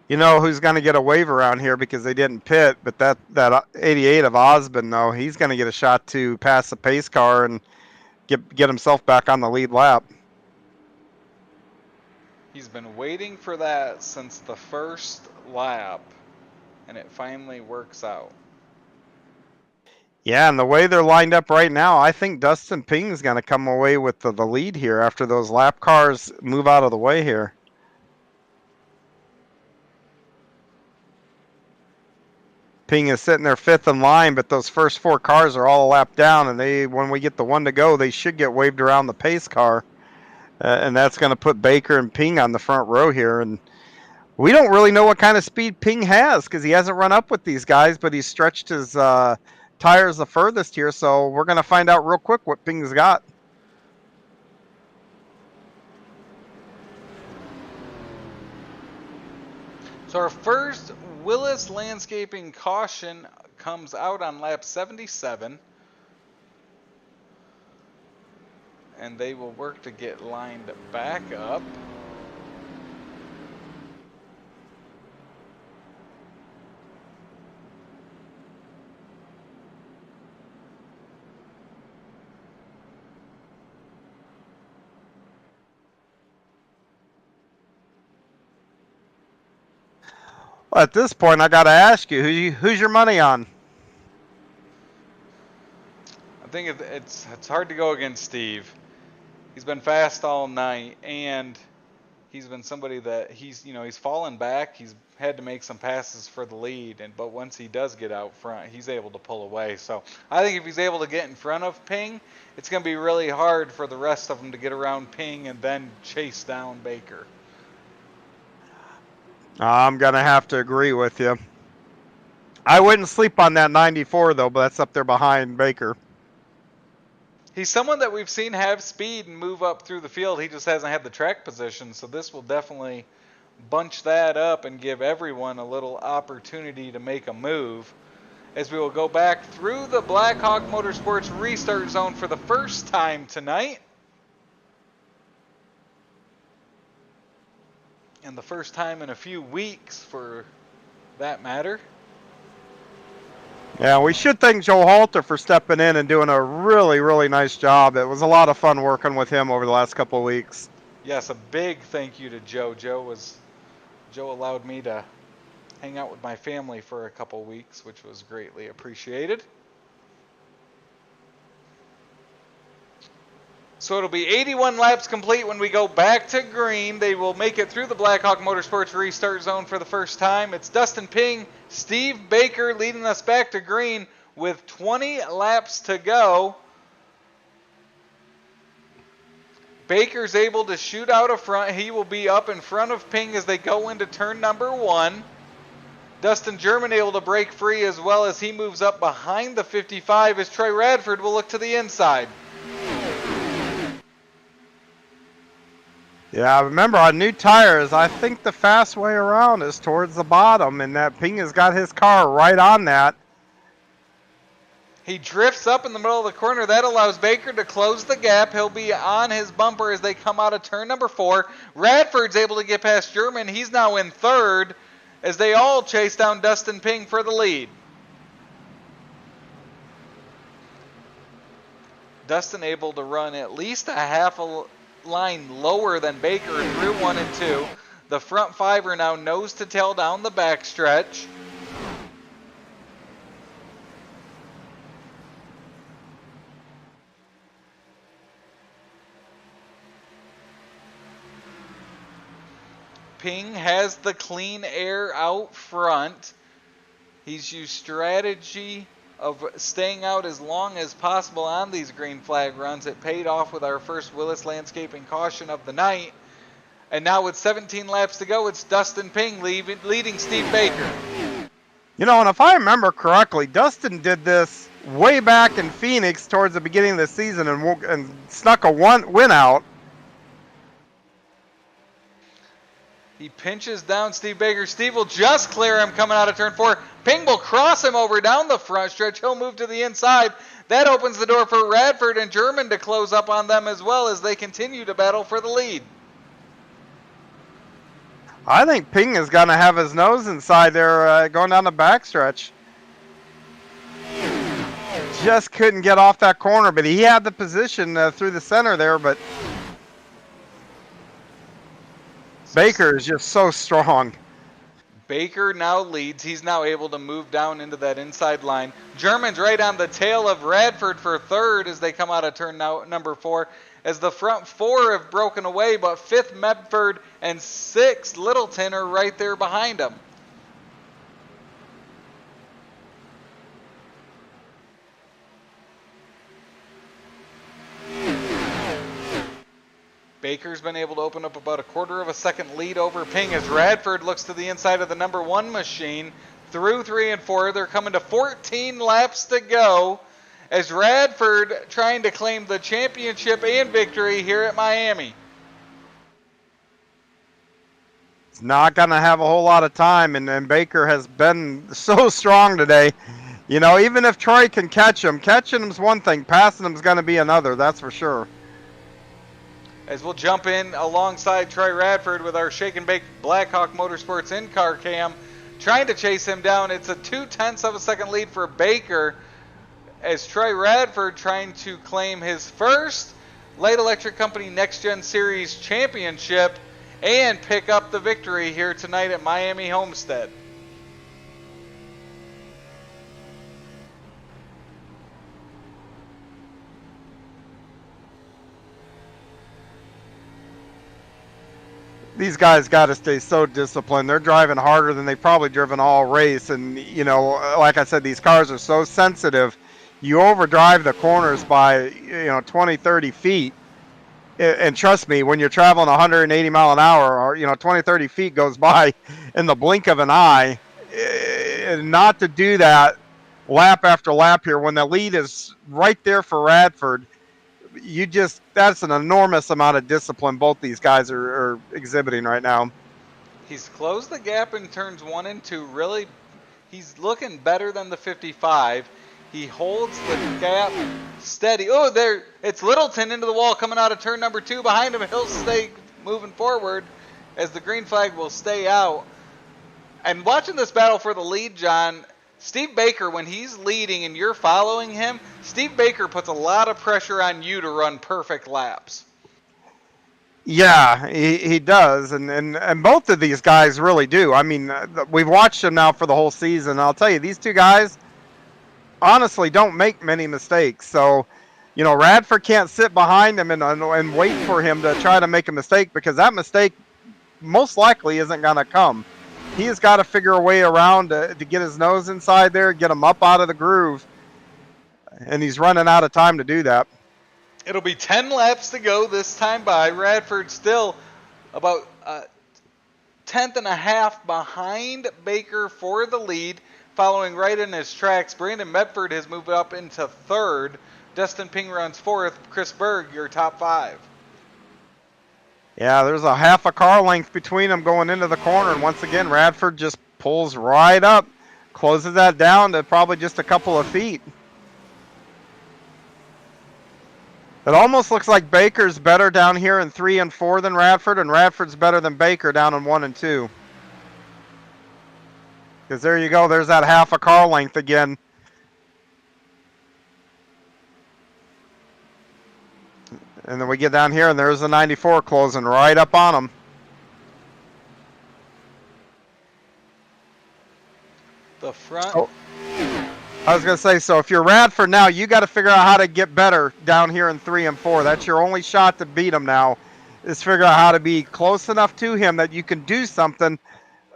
You know who's going to get a waiver around here because they didn't pit, but that 88 of Osborne, though, he's going to get a shot to pass the pace car and get himself back on the lead lap. He's been waiting for that since the first lap, and it finally works out. Yeah, and the way they're lined up right now, I think Dustin Ping's going to come away with the lead here after those lap cars move out of the way here. Ping is sitting there fifth in line, but those first four cars are all a lap down, and when we get the one to go, they should get waved around the pace car, and that's going to put Baker and Ping on the front row here. And we don't really know what kind of speed Ping has because he hasn't run up with these guys, but he's stretched his tires the furthest here, so we're going to find out real quick what Ping's got. So our first Willis Landscaping caution comes out on lap 77. And they will work to get lined back up. Well, at this point, I got to ask you, who's your money on? I think it's hard to go against Steve. He's been fast all night, and he's been somebody that he's fallen back. He's had to make some passes for the lead, but once he does get out front, he's able to pull away. So I think if he's able to get in front of Ping, it's going to be really hard for the rest of them to get around Ping and then chase down Baker. I'm going to have to agree with you. I wouldn't sleep on that 94, though, but that's up there behind Baker. He's someone that we've seen have speed and move up through the field. He just hasn't had the track position, so this will definitely bunch that up and give everyone a little opportunity to make a move. As we will go back through the Blackhawk Motorsports restart zone for the first time tonight. And the first time in a few weeks, for that matter. Yeah, we should thank Joe Halter for stepping in and doing a really, really nice job. It was a lot of fun working with him over the last couple of weeks. Yes, a big thank you to Joe. Joe allowed me to hang out with my family for a couple weeks, which was greatly appreciated. So it'll be 81 laps complete when we go back to green. They will make it through the Blackhawk Motorsports restart zone for the first time. It's Dustin Ping, Steve Baker leading us back to green with 20 laps to go. Baker's able to shoot out a front. He will be up in front of Ping as they go into turn number 1. Dustin German able to break free as well as he moves up behind the 55 as Troy Radford will look to the inside. Yeah, remember on new tires, I think the fast way around is towards the bottom, and that Ping has got his car right on that. He drifts up in the middle of the corner. That allows Baker to close the gap. He'll be on his bumper as they come out of turn number 4. Radford's able to get past German. He's now in third as they all chase down Dustin Ping for the lead. Dustin able to run at least a half a line lower than Baker through 1 and 2. The front 5 are now nose to tail down the backstretch. Ping has the clean air out front. He's used strategy of staying out as long as possible on these green flag runs. It paid off with our first Willis Landscaping caution of the night. And now with 17 laps to go, it's Dustin Ping leading Steve Baker. You know, and if I remember correctly, Dustin did this way back in Phoenix towards the beginning of the season and snuck a win out. He pinches down Steve Baker. Steve will just clear him coming out of turn 4. Ping will cross him over down the front stretch. He'll move to the inside. That opens the door for Radford and German to close up on them as well as they continue to battle for the lead. I think Ping is going to have his nose inside there going down the backstretch. Just couldn't get off that corner, but he had the position through the center there, but Baker is just so strong. Baker now leads. He's now able to move down into that inside line. German's right on the tail of Radford for third as they come out of turn number 4. As the front 4 have broken away, but 5th Medford and 6th Littleton are right there behind them. Baker's been able to open up about a quarter of a second lead over Ping as Radford looks to the inside of the number 1 machine. Through 3 and 4, they're coming to 14 laps to go as Radford trying to claim the championship and victory here at Miami. It's not going to have a whole lot of time, and Baker has been so strong today. You know, even if Troy can catching him's one thing, passing him's going to be another, that's for sure. As we'll jump in alongside Troy Radford with our Shake and Bake Blackhawk Motorsports in-car cam, trying to chase him down. It's a 0.2 of a second lead for Baker as Troy Radford trying to claim his first Light Electric Company NextGen Series championship and pick up the victory here tonight at Miami Homestead. These guys got to stay so disciplined. They're driving harder than they've probably driven all race. And, you know, like I said, these cars are so sensitive. You overdrive the corners by, 20, 30 feet. And trust me, when you're traveling 180 mile an hour or, 20, 30 feet goes by in the blink of an eye, and not to do that lap after lap here when the lead is right there for Radford. That's an enormous amount of discipline both these guys are exhibiting right now. He's closed the gap in turns 1 and 2. Really, he's looking better than the 55. He holds the gap steady. Oh, there, it's Littleton into the wall coming out of turn number 2. Behind him, he'll stay moving forward as the green flag will stay out. And watching this battle for the lead, John, Steve Baker, when he's leading and you're following him, Steve Baker puts a lot of pressure on you to run perfect laps. Yeah, he does, and both of these guys really do. I mean, we've watched them now for the whole season. I'll tell you, these two guys honestly don't make many mistakes. So, Radford can't sit behind him and wait for him to try to make a mistake, because that mistake most likely isn't going to come. He has got to figure a way around to get his nose inside there, get him up out of the groove, and he's running out of time to do that. It'll be 10 laps to go this time by. Radford still about a 10th and a half behind Baker for the lead, following right in his tracks. Brandon Medford has moved up into third. Dustin Ping runs fourth. Chris Berg, your top 5. Yeah, there's a half a car length between them going into the corner, and once again, Radford just pulls right up, closes that down to probably just a couple of feet. It almost looks like Baker's better down here in 3 and 4 than Radford, and Radford's better than Baker down in 1 and 2. Because there you go, there's that half a car length again. And then we get down here, and there's the 94 closing right up on them. The front. Oh, I was going to say, so if you're Radford now, you got to figure out how to get better down here in 3 and 4. That's your only shot to beat him now, is figure out how to be close enough to him that you can do something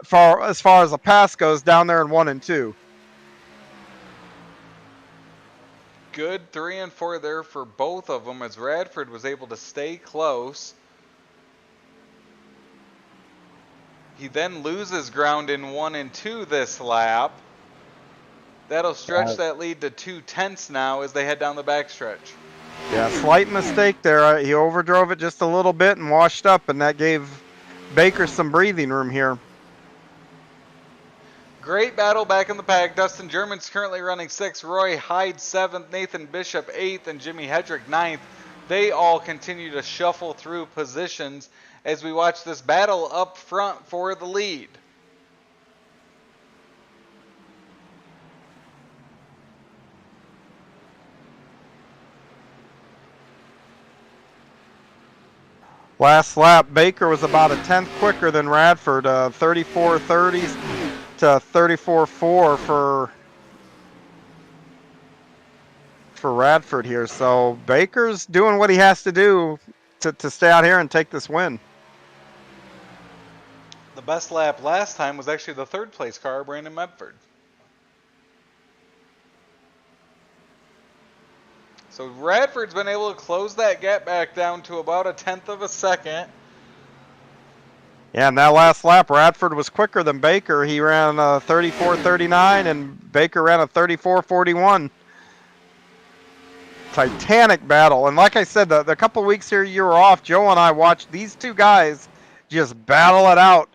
as far as a pass goes down there in 1 and 2. Good 3 and 4 there for both of them, as Radford was able to stay close. He then loses ground in 1 and 2 this lap. That'll stretch that lead to 2/10 now as they head down the backstretch. Yeah, slight mistake there. He overdrove it just a little bit and washed up, and that gave Baker some breathing room here. Great battle back in the pack. Dustin German's currently running 6th, Roy Hyde 7th, Nathan Bishop 8th, and Jimmy Hedrick 9th. They all continue to shuffle through positions as we watch this battle up front for the lead. Last lap, Baker was about a 10th quicker than Radford, 34.30s to 34.4 for Radford here. So Baker's doing what he has to do to stay out here and take this win. The best lap last time was actually the 3rd place car, Brandon Medford. So Radford's been able to close that gap back down to about a 1/10 of a second. Yeah, and that last lap, Radford was quicker than Baker. He ran 34.39, and Baker ran a 34.41. Titanic battle. And like I said, the couple weeks here you were off, Joe and I watched these two guys just battle it out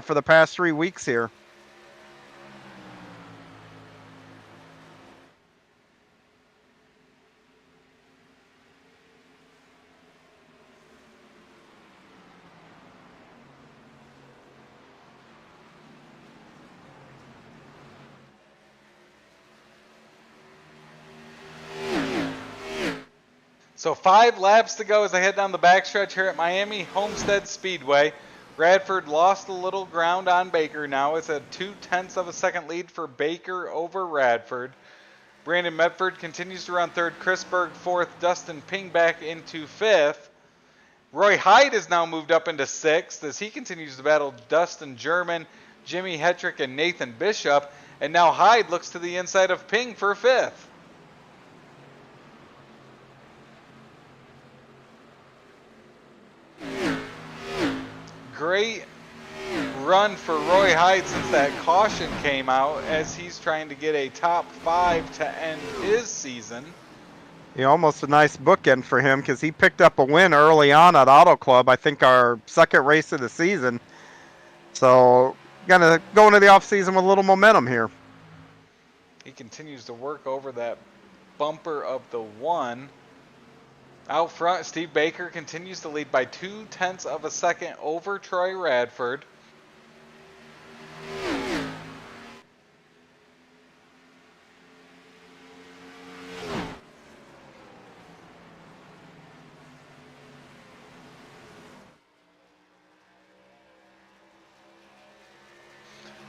for the past 3 weeks here. So 5 laps to go as they head down the backstretch here at Miami Homestead Speedway. Radford lost a little ground on Baker now. It's a 2/10 of a second lead for Baker over Radford. Brandon Medford continues to run 3rd, Chris Berg 4th, Dustin Ping back into 5th. Roy Hyde has now moved up into 6th as he continues to battle Dustin German, Jimmy Hetrick, and Nathan Bishop. And now Hyde looks to the inside of Ping for 5th. Great run for Roy Hyde since that caution came out as he's trying to get a top 5 to end his season. Yeah, almost a nice bookend for him because he picked up a win early on at Auto Club, I think our 2nd race of the season. So gonna go into the offseason with a little momentum here. He continues to work over that bumper of the 1. Out front, Steve Baker continues to lead by 2/10 of a second over Troy Radford.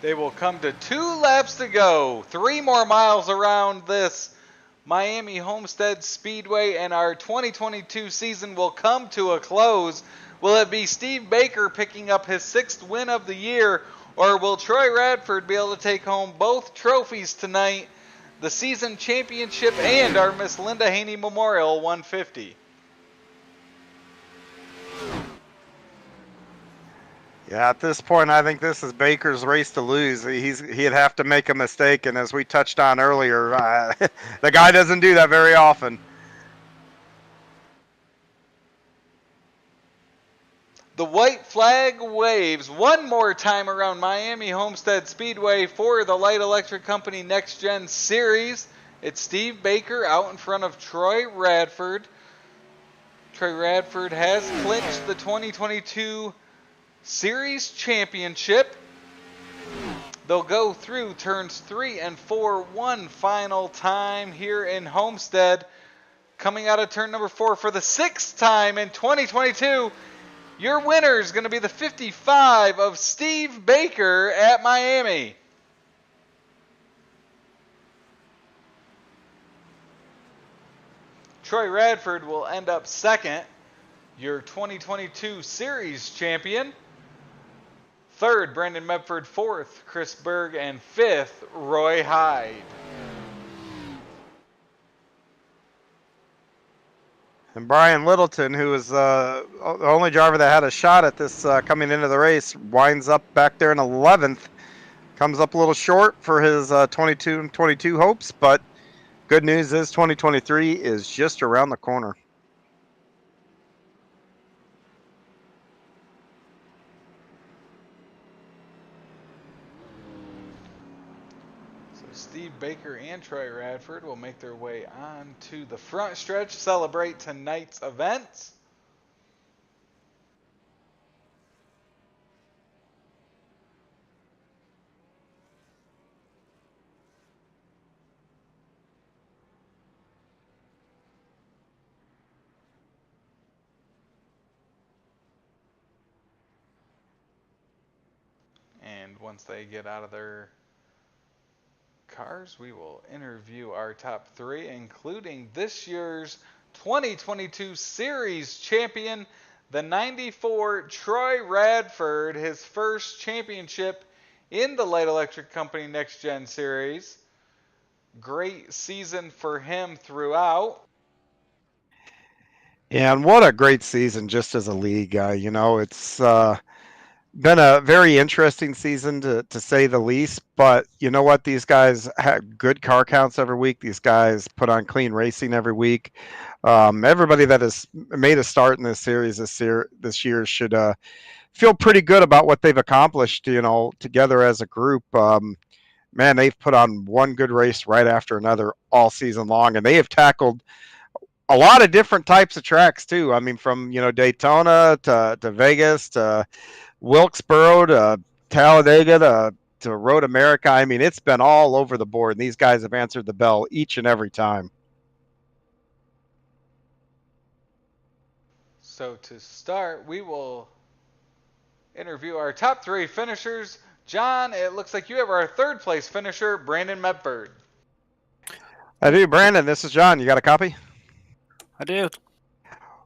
They will come to 2 laps to go. 3 more miles around this Miami Homestead Speedway, and our 2022 season will come to a close. Will it be Steve Baker picking up his 6th win of the year, or will Troy Radford be able to take home both trophies tonight, the season championship and our Miss Linda Haney Memorial 150? Yeah, at this point, I think this is Baker's race to lose. He'd have to make a mistake, and as we touched on earlier, the guy doesn't do that very often. The white flag waves one more time around Miami Homestead Speedway for the Light Electric Company NextGen Series. It's Steve Baker out in front of Troy Radford. Troy Radford has clinched the 2022 Series Championship. They'll go through turns 3 and 4 one final time here in Homestead. Coming out of turn number 4 for the 6th time in 2022. Your winner is going to be the 55 of Steve Baker at Miami. Troy Radford will end up second, your 2022 Series champion. Third, Brandon Medford. Fourth, Chris Berg. And fifth, Roy Hyde. And Brian Littleton, who was the only driver that had a shot at this coming into the race, winds up back there in 11th. Comes up a little short for his 22 hopes, but good news is 2023 is just around the corner. Steve Baker and Troy Radford will make their way on to the front stretch, celebrate tonight's events. And once they get out of their cars, we will interview our top 3, including this year's 2022 Series champion, the 94 Troy Radford, his first championship in the Light Electric Company Next Gen Series. Great season for him throughout. Yeah, and what a great season just as a league. It's been a very interesting season to say the least, but you know what? These guys have good car counts every week. These guys put on clean racing every week. Everybody that has made a start in this series this year should feel pretty good about what they've accomplished, together as a group. Man, they've put on one good race right after another all season long, and they have tackled a lot of different types of tracks too. I mean, from Daytona to Vegas to Wilkesboro to Talladega to Road America. I mean, it's been all over the board, and these guys have answered the bell each and every time. So to start, we will interview our top 3 finishers. John, it looks like you have our 3rd place finisher, Brandon Medford. I do, Brandon. This is John. You got a copy? I do.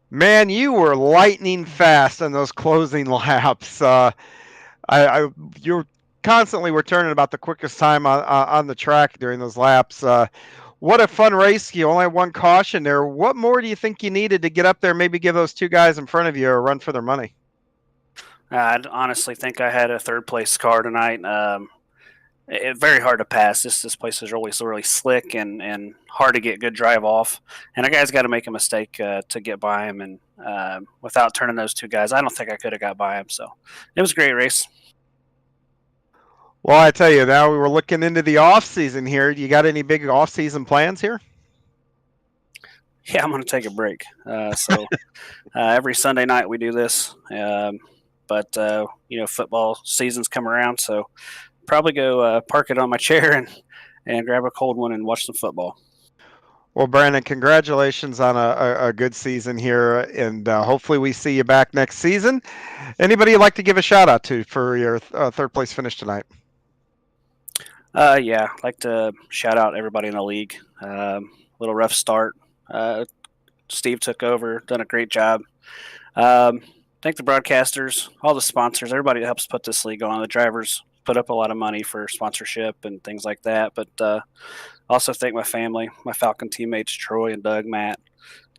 Man, you were lightning fast in those closing laps. You constantly were turning about the quickest time on the track during those laps. What a fun race. You only had one caution there. What more do you think you needed to get up there, maybe give those 2 guys in front of you a run for their money? I honestly think I had a 3rd place car tonight. Very hard to pass. This place is always really slick and hard to get good drive off. And a guy's got to make a mistake to get by him. And without turning those 2 guys, I don't think I could have got by him. So it was a great race. Well, I tell you, now we were looking into the off season here. You got any big off season plans here? Yeah, I'm going to take a break. Every Sunday night we do this. But football season's come around, so probably go park it on my chair and grab a cold one and watch some football. Well, Brandon, congratulations on a good season here, and hopefully we see you back next season. Anybody you'd like to give a shout out to for your 3rd place finish tonight? I'd like to shout out everybody in the league. Little rough start. Steve took over, done a great job. Thank the broadcasters, all the sponsors, everybody that helps put this league on. The drivers put up a lot of money for sponsorship and things like that. But also thank my family, my Falcon teammates, Troy and Doug, Matt,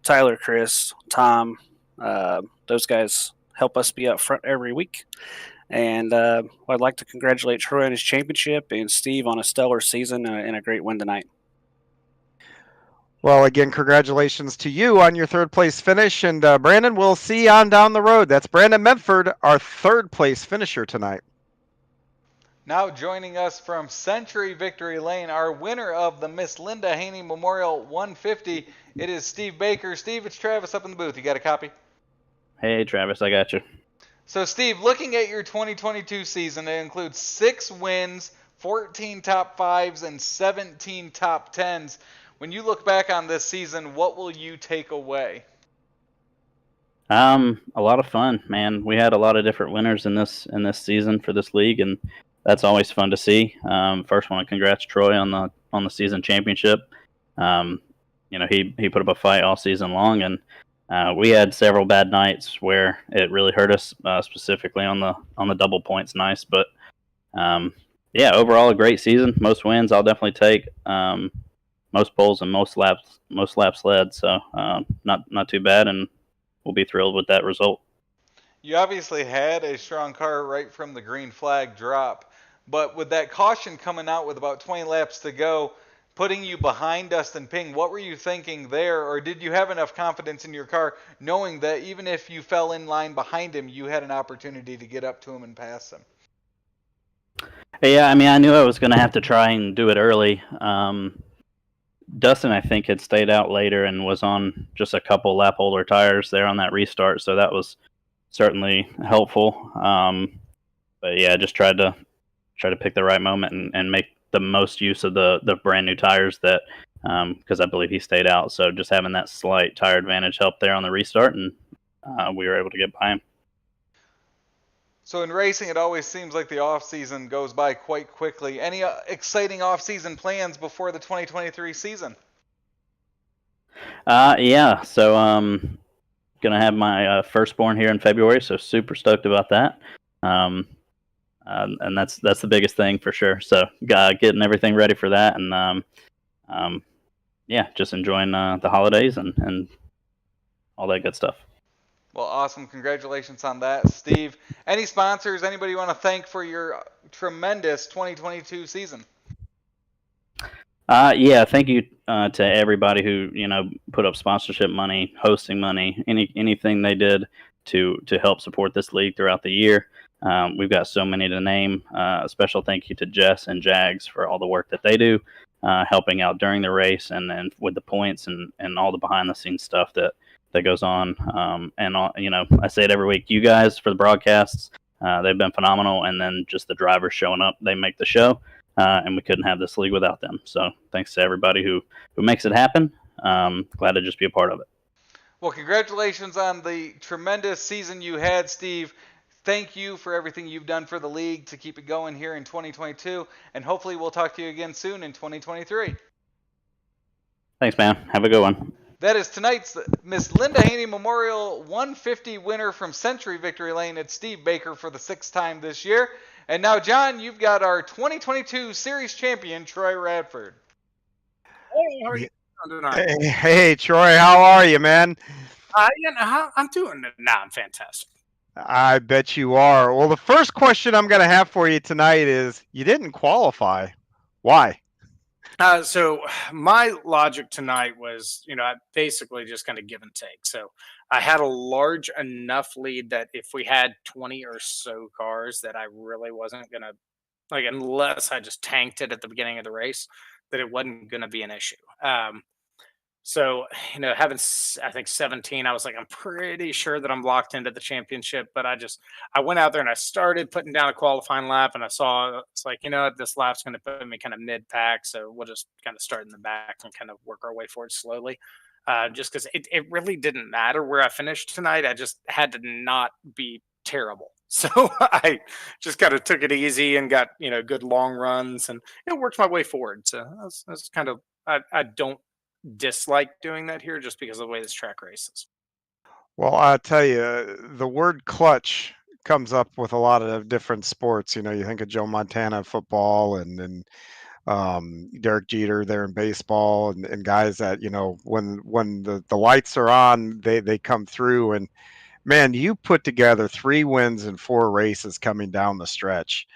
Tyler, Chris, Tom. Those guys help us be up front every week. And I'd like to congratulate Troy on his championship and Steve on a stellar season and a great win tonight. Well, again, congratulations to you on your third place finish. And Brandon, we'll see you on down the road. That's Brandon Medford, our third place finisher tonight. Now joining us from Century Victory Lane, our winner of the Miss Linda Haney Memorial 150, it is Steve Baker. Steve, it's Travis up in the booth. You got a copy? Hey, Travis, I got you. So, Steve, looking at your 2022 season, it includes 6 wins, 14 top 5s, and 17 top 10s. When you look back on this season, what will you take away? A lot of fun, man. We had a lot of different winners in this season for this league, and that's always fun to see. First, want to congrats Troy on the season championship. He put up a fight all season long, and we had several bad nights where it really hurt us, specifically on the double points. Nice, but overall a great season. Most wins I'll definitely take. Most poles and most laps led. So not too bad, and we'll be thrilled with that result. You obviously had a strong car right from the green flag drop, but with that caution coming out with about 20 laps to go, putting you behind Dustin Ping, what were you thinking there? Or did you have enough confidence in your car knowing that even if you fell in line behind him, you had an opportunity to get up to him and pass him? Yeah, I mean, I knew I was going to have to try and do it early. Dustin, I think, had stayed out later and was on just a couple lap holder tires there on that restart, so that was certainly helpful. But yeah, just tried to pick the right moment and make the most use of the brand new tires that because I believe he stayed out. So just having that slight tire advantage helped there on the restart, and we were able to get by him. So in racing, it always seems like the off-season goes by quite quickly. Any exciting off-season plans before the 2023 season? Yeah, so gonna have my firstborn here in February, so super stoked about that. And that's the biggest thing for sure. So getting everything ready for that, and just enjoying the holidays and all that good stuff. Well, awesome. Congratulations on that, Steve. Any sponsors, anybody you want to thank for your tremendous 2022 season? Thank you to everybody who put up sponsorship money, hosting money, anything they did to help support this league throughout the year. We've got so many to name. A special thank you to Jess and Jags for all the work that they do, helping out during the race and with the points and all the behind the scenes stuff that goes on. I say it every week. You guys for the broadcasts, they've been phenomenal, and then just the drivers showing up, they make the show. And we couldn't have this league without them. So thanks to everybody who makes it happen. Glad to just be a part of it. Well, congratulations on the tremendous season you had, Steve. Thank you for everything you've done for the league to keep it going here in 2022. And hopefully we'll talk to you again soon in 2023. Thanks, man. Have a good one. That is tonight's Miss Linda Haney Memorial 150 winner from Century Victory Lane. It's Steve Baker for the 6th time this year. And now, John, you've got our 2022 Series champion, Troy Radford. Hey, how are you doing tonight? Hey, Troy, how are you, man? I'm doing it now. I'm fantastic. I bet you are. Well, the first question I'm going to have for you tonight is, you didn't qualify. Why? So my logic tonight was, I basically just kind of give and take. So I had a large enough lead that if we had 20 or so cars, that I really wasn't going to, unless I just tanked it at the beginning of the race, that it wasn't going to be an issue. So, having, I think 17, I was like, I'm pretty sure that I'm locked into the championship, but I went out there and I started putting down a qualifying lap, and I saw, it's like, this lap's going to put me kind of mid pack. So we'll just kind of start in the back and kind of work our way forward slowly. Just because it really didn't matter where I finished tonight. I just had to not be terrible. So I just kind of took it easy and got, good long runs, and it worked my way forward. So that's kind of, I don't dislike doing that here just because of the way this track races. Well, I'll tell you, the word clutch comes up with a lot of different sports. You think of Joe Montana football and Derek Jeter there in baseball and guys that, when the lights are on, they come through. And man, you put together 3 wins in 4 races coming down the stretch.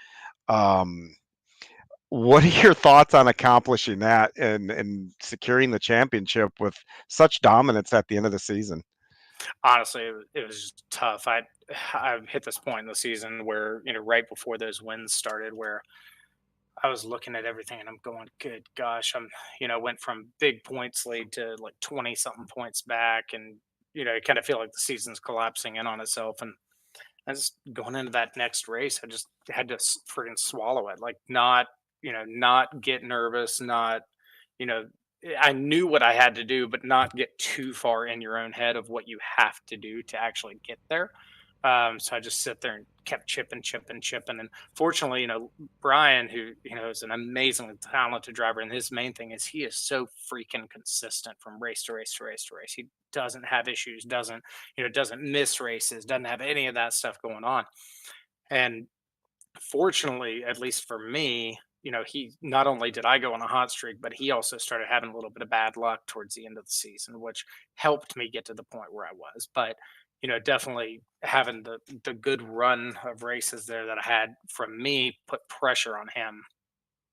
What are your thoughts on accomplishing that and securing the championship with such dominance at the end of the season? Honestly, it was just tough. I've hit this point in the season where, right before those wins started, where I was looking at everything and I'm going, good gosh, went from big points lead to like 20 something points back. And, I kind of feel like the season's collapsing in on itself. And I just going into that next race, I just had to freaking swallow it. Like, not get nervous, not, you know, I knew what I had to do, but not get too far in your own head of what you have to do to actually get there. So I just sit there and kept chipping. And fortunately, Brian, who, is an amazingly talented driver, and his main thing is he is so freaking consistent from race to race to race to race. He doesn't have issues, doesn't miss races, doesn't have any of that stuff going on. And fortunately, at least for me, he not only did I go on a hot streak, but he also started having a little bit of bad luck towards the end of the season, which helped me get to the point where I was. But definitely having the good run of races there that I had from me put pressure on him.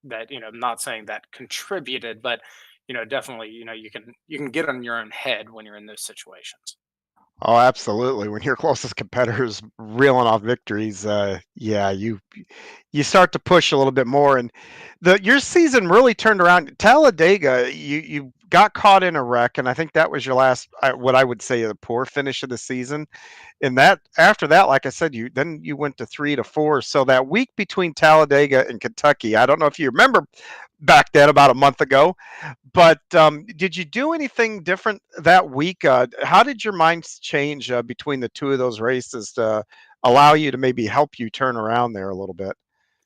That not saying that contributed, but definitely you can get on your own head when you're in those situations. Oh, absolutely. When your closest competitor's reeling off victories, yeah, you start to push a little bit more. And your season really turned around. Talladega, you got caught in a wreck, and I think that was your last, what I would say, a poor finish of the season. And that after that, like I said, you went to 3 to 4. So that week between Talladega and Kentucky, I don't know if you remember back then, about a month ago, but did you do anything different that week? How did your minds change between the two of those races to allow you to maybe help you turn around there a little bit?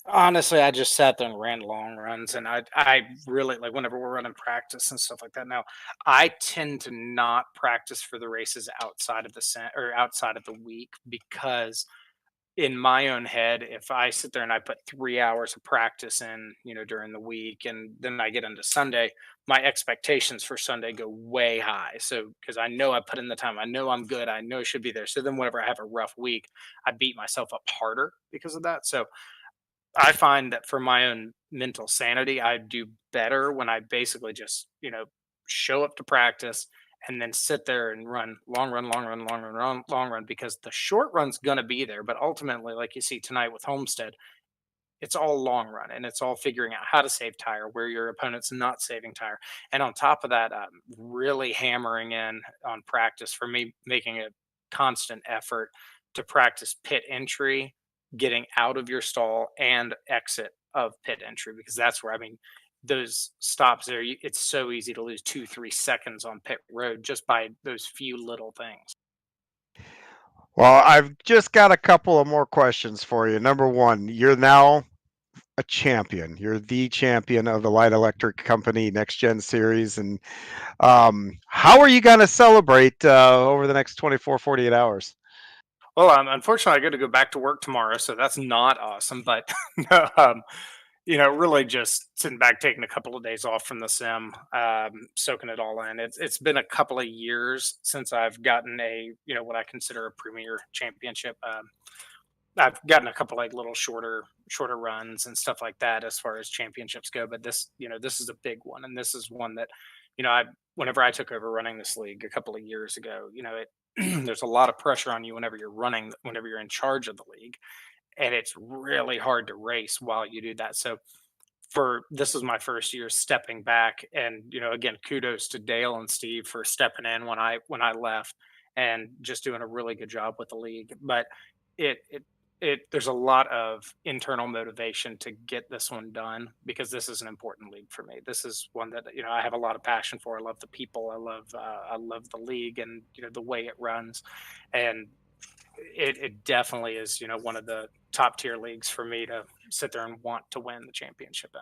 Honestly, I just sat there and ran long runs, and I really like whenever we're running practice and stuff like that. Now, I tend to not practice for the races outside of or outside of the week because in my own head, if I sit there and I put 3 hours of practice in, during the week, and then I get into Sunday, my expectations for Sunday go way high. So because I know I put in the time, I know I'm good, I know I should be there. So then whenever I have a rough week, I beat myself up harder because of that. So I find that for my own mental sanity, I do better when I basically just, show up to practice and then sit there and run long run, long run, long run, long run, because the short run's going to be there. But ultimately, like you see tonight with Homestead, it's all long run and it's all figuring out how to save tire where your opponent's not saving tire. And on top of that, really hammering in on practice for me, making a constant effort to practice pit entry, getting out of your stall, and exit of pit entry, because that's where, I mean, those stops there, it's so easy to lose 2 3 seconds on pit road just by those few little things. Well, I've just got a couple of more questions for you. Number one, you're now a champion. You're the champion of the Light Electric Company Next Gen Series. And how are you going to celebrate over the next 24, 48 hours? Well, unfortunately, I got to go back to work tomorrow, so that's not awesome. But no, really just sitting back, taking a couple of days off from the sim, soaking it all in. It's been a couple of years since I've gotten what I consider a premier championship. I've gotten a couple like little shorter runs and stuff like that as far as championships go. But this is a big one, and this is one that, I whenever I took over running this league a couple of years ago, it there's a lot of pressure on you whenever you're in charge of the league, and it's really hard to race while you do that. So for this is my first year stepping back, and again, kudos to Dale and Steve for stepping in when I left and just doing a really good job with the league. But it it there's a lot of internal motivation to get this one done, because this is an important league for me. This is one that I have a lot of passion for. I love the people, I love the league, and the way it runs. And it definitely is one of the top tier leagues for me to sit there and want to win the championship in.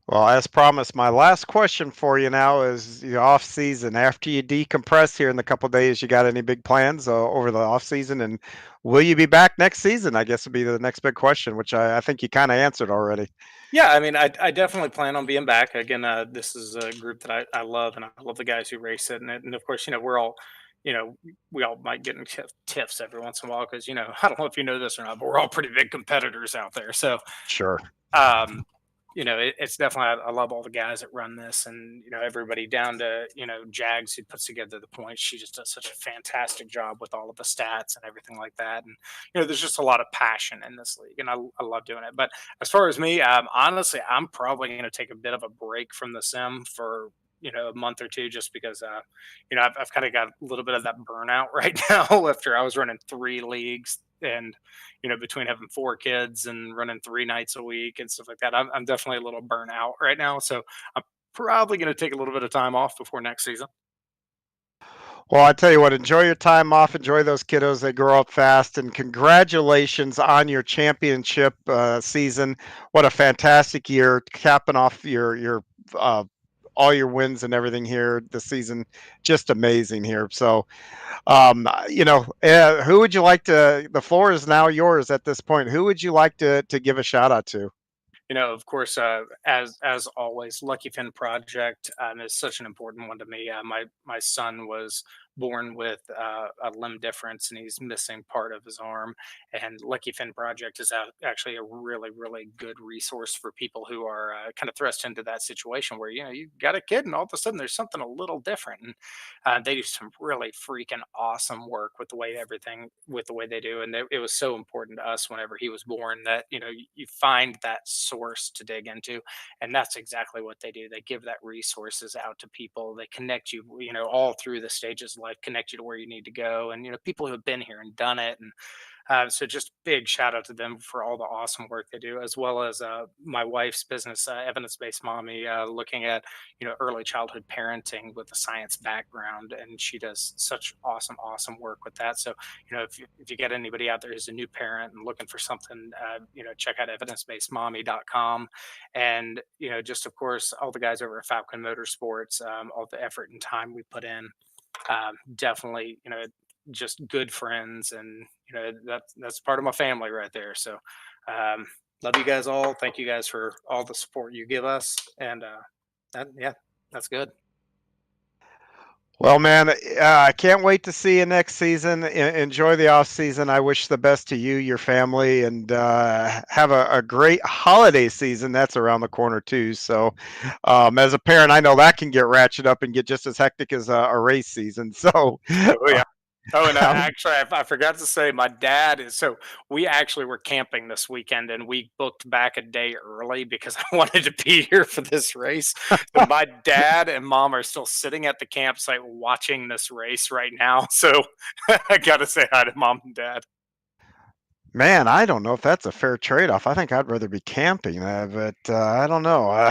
Well, as promised, my last question for you now is the off season. After you decompress here in a couple of days, you got any big plans over the off season, and will you be back next season? I guess would be the next big question, which I think you kind of answered already. Yeah, I mean, I definitely plan on being back again. This is a group that I love, and I love the guys who race it. And of course, we're all, we all might get in tiffs every once in a while, because I don't know if you know this or not, but we're all pretty big competitors out there. So Sure. um, it's definitely, I love all the guys that run this, and everybody down to Jags, who puts together the points. She just does such a fantastic job with all of the stats and everything like that. And there's just a lot of passion in this league, and I love doing it. But as far as me, honestly, I'm probably going to take a bit of a break from the sim for a month or two, just because I've kind of got a little bit of that burnout right now after I was running 3 leagues, and between having 4 kids and running 3 nights a week and stuff like that, I'm definitely a little burnt out right now. So I'm probably going to take a little bit of time off before next season. Well, I tell you what, enjoy your time off. Enjoy those kiddos. They grow up fast. And congratulations on your championship season. What a fantastic year, capping off your all your wins and everything here this season. Just amazing here. So, who would you like to? The floor is now yours at this point. Who would you like to give a shout out to? Of course, as always, Lucky Finn Project is such an important one to me. My son was born with a limb difference, and he's missing part of his arm. And Lucky Finn Project is actually a really, really good resource for people who are kind of thrust into that situation where you got a kid, and all of a sudden there's something a little different. And they do some really freaking awesome work with the way they do. And it was so important to us whenever he was born that you find that source to dig into, and that's exactly what they do. They give that resources out to people. They connect you, all through the stages of life, connect you to where you need to go, and people who have been here and done it. And so just big shout out to them for all the awesome work they do, as well as my wife's business, Evidence-Based Mommy, looking at early childhood parenting with a science background, and she does such awesome work with that. So if you get anybody out there who's a new parent and looking for something, check out evidencebasedmommy.com. And just of course all the guys over at Falcon Motorsports, all the effort and time we put in, definitely just good friends, and that's part of my family right there. So love you guys all. Thank you guys for all the support you give us, and that's good. Well, man, I can't wait to see you next season. Enjoy the off season. I wish the best to you, your family, and have a great holiday season. That's around the corner too. So, as a parent, I know that can get ratcheted up and get just as hectic as a race season. So, Oh yeah. Oh, and actually, I forgot to say, my dad is. So we actually were camping this weekend, and we booked back a day early because I wanted to be here for this race. So my dad and mom are still sitting at the campsite watching this race right now. So I got to say hi to mom and dad. man, I don't know if that's a fair trade-off. I think I'd rather be camping, but I don't know.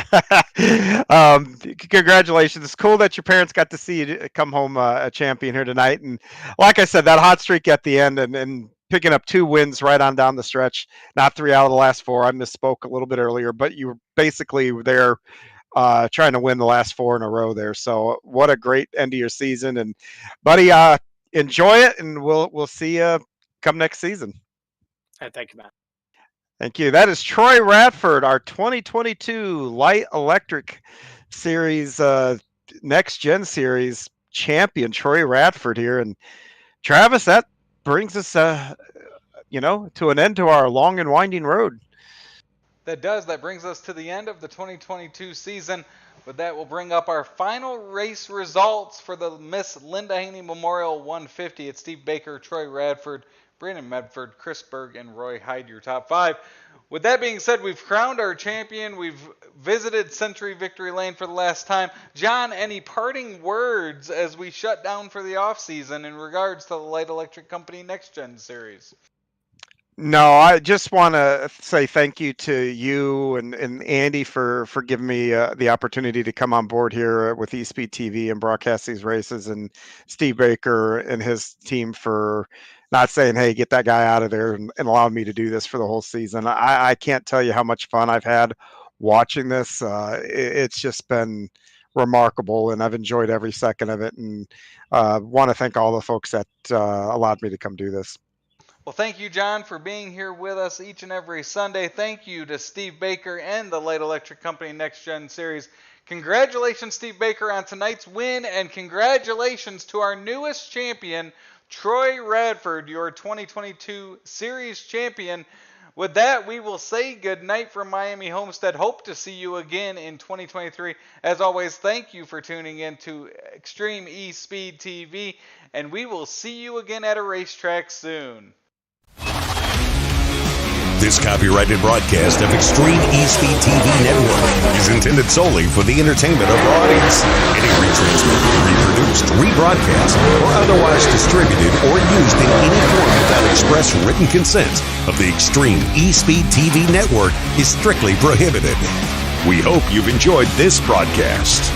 Congratulations! It's cool that your parents got to see you come home a champion here tonight. And like I said, that hot streak at the end, and picking up 2 wins right on down the stretch. Not 3 out of the last 4. I misspoke a little bit earlier, but you were basically there trying to win the last 4 in a row there. So what a great end of your season, and buddy, enjoy it, and we'll see you come next season. Thank you, Matt. Thank you. That is Troy Radford, our 2022 Light Electric Series, Next Gen Series champion, Troy Radford here. And Travis, that brings us, to an end to our long and winding road. That brings us to the end of the 2022 season. With that, we'll bring up our final race results for the Miss Linda Haney Memorial 150. It's Steve Baker, Troy Radford, Brandon Medford, Chris Berg, and Roy Hyde, your top 5. With that being said, we've crowned our champion. We've visited Century Victory Lane for the last time. John, any parting words as we shut down for the off season in regards to the Light Electric Company Next Gen Series? No, I just want to say thank you to you and Andy for giving me the opportunity to come on board here with eSpeed TV and broadcast these races, and Steve Baker and his team for not saying, hey, get that guy out of there, and allowing me to do this for the whole season. I can't tell you how much fun I've had watching this. It's just been remarkable, and I've enjoyed every second of it, and want to thank all the folks that allowed me to come do this. Well, thank you, John, for being here with us each and every Sunday. Thank you to Steve Baker and the Light Electric Company Next Gen Series. Congratulations, Steve Baker, on tonight's win, and congratulations to our newest champion, Troy Radford, your 2022 Series champion. With that, we will say good night from Miami Homestead. Hope to see you again in 2023. As always, thank you for tuning in to Extreme eSpeed TV, and we will see you again at a racetrack soon. This copyrighted broadcast of Extreme eSpeed TV Network is intended solely for the entertainment of the audience. Any retransmitted, reproduced, rebroadcast, or otherwise distributed or used in any form without express written consent of the Extreme eSpeed TV Network is strictly prohibited. We hope you've enjoyed this broadcast.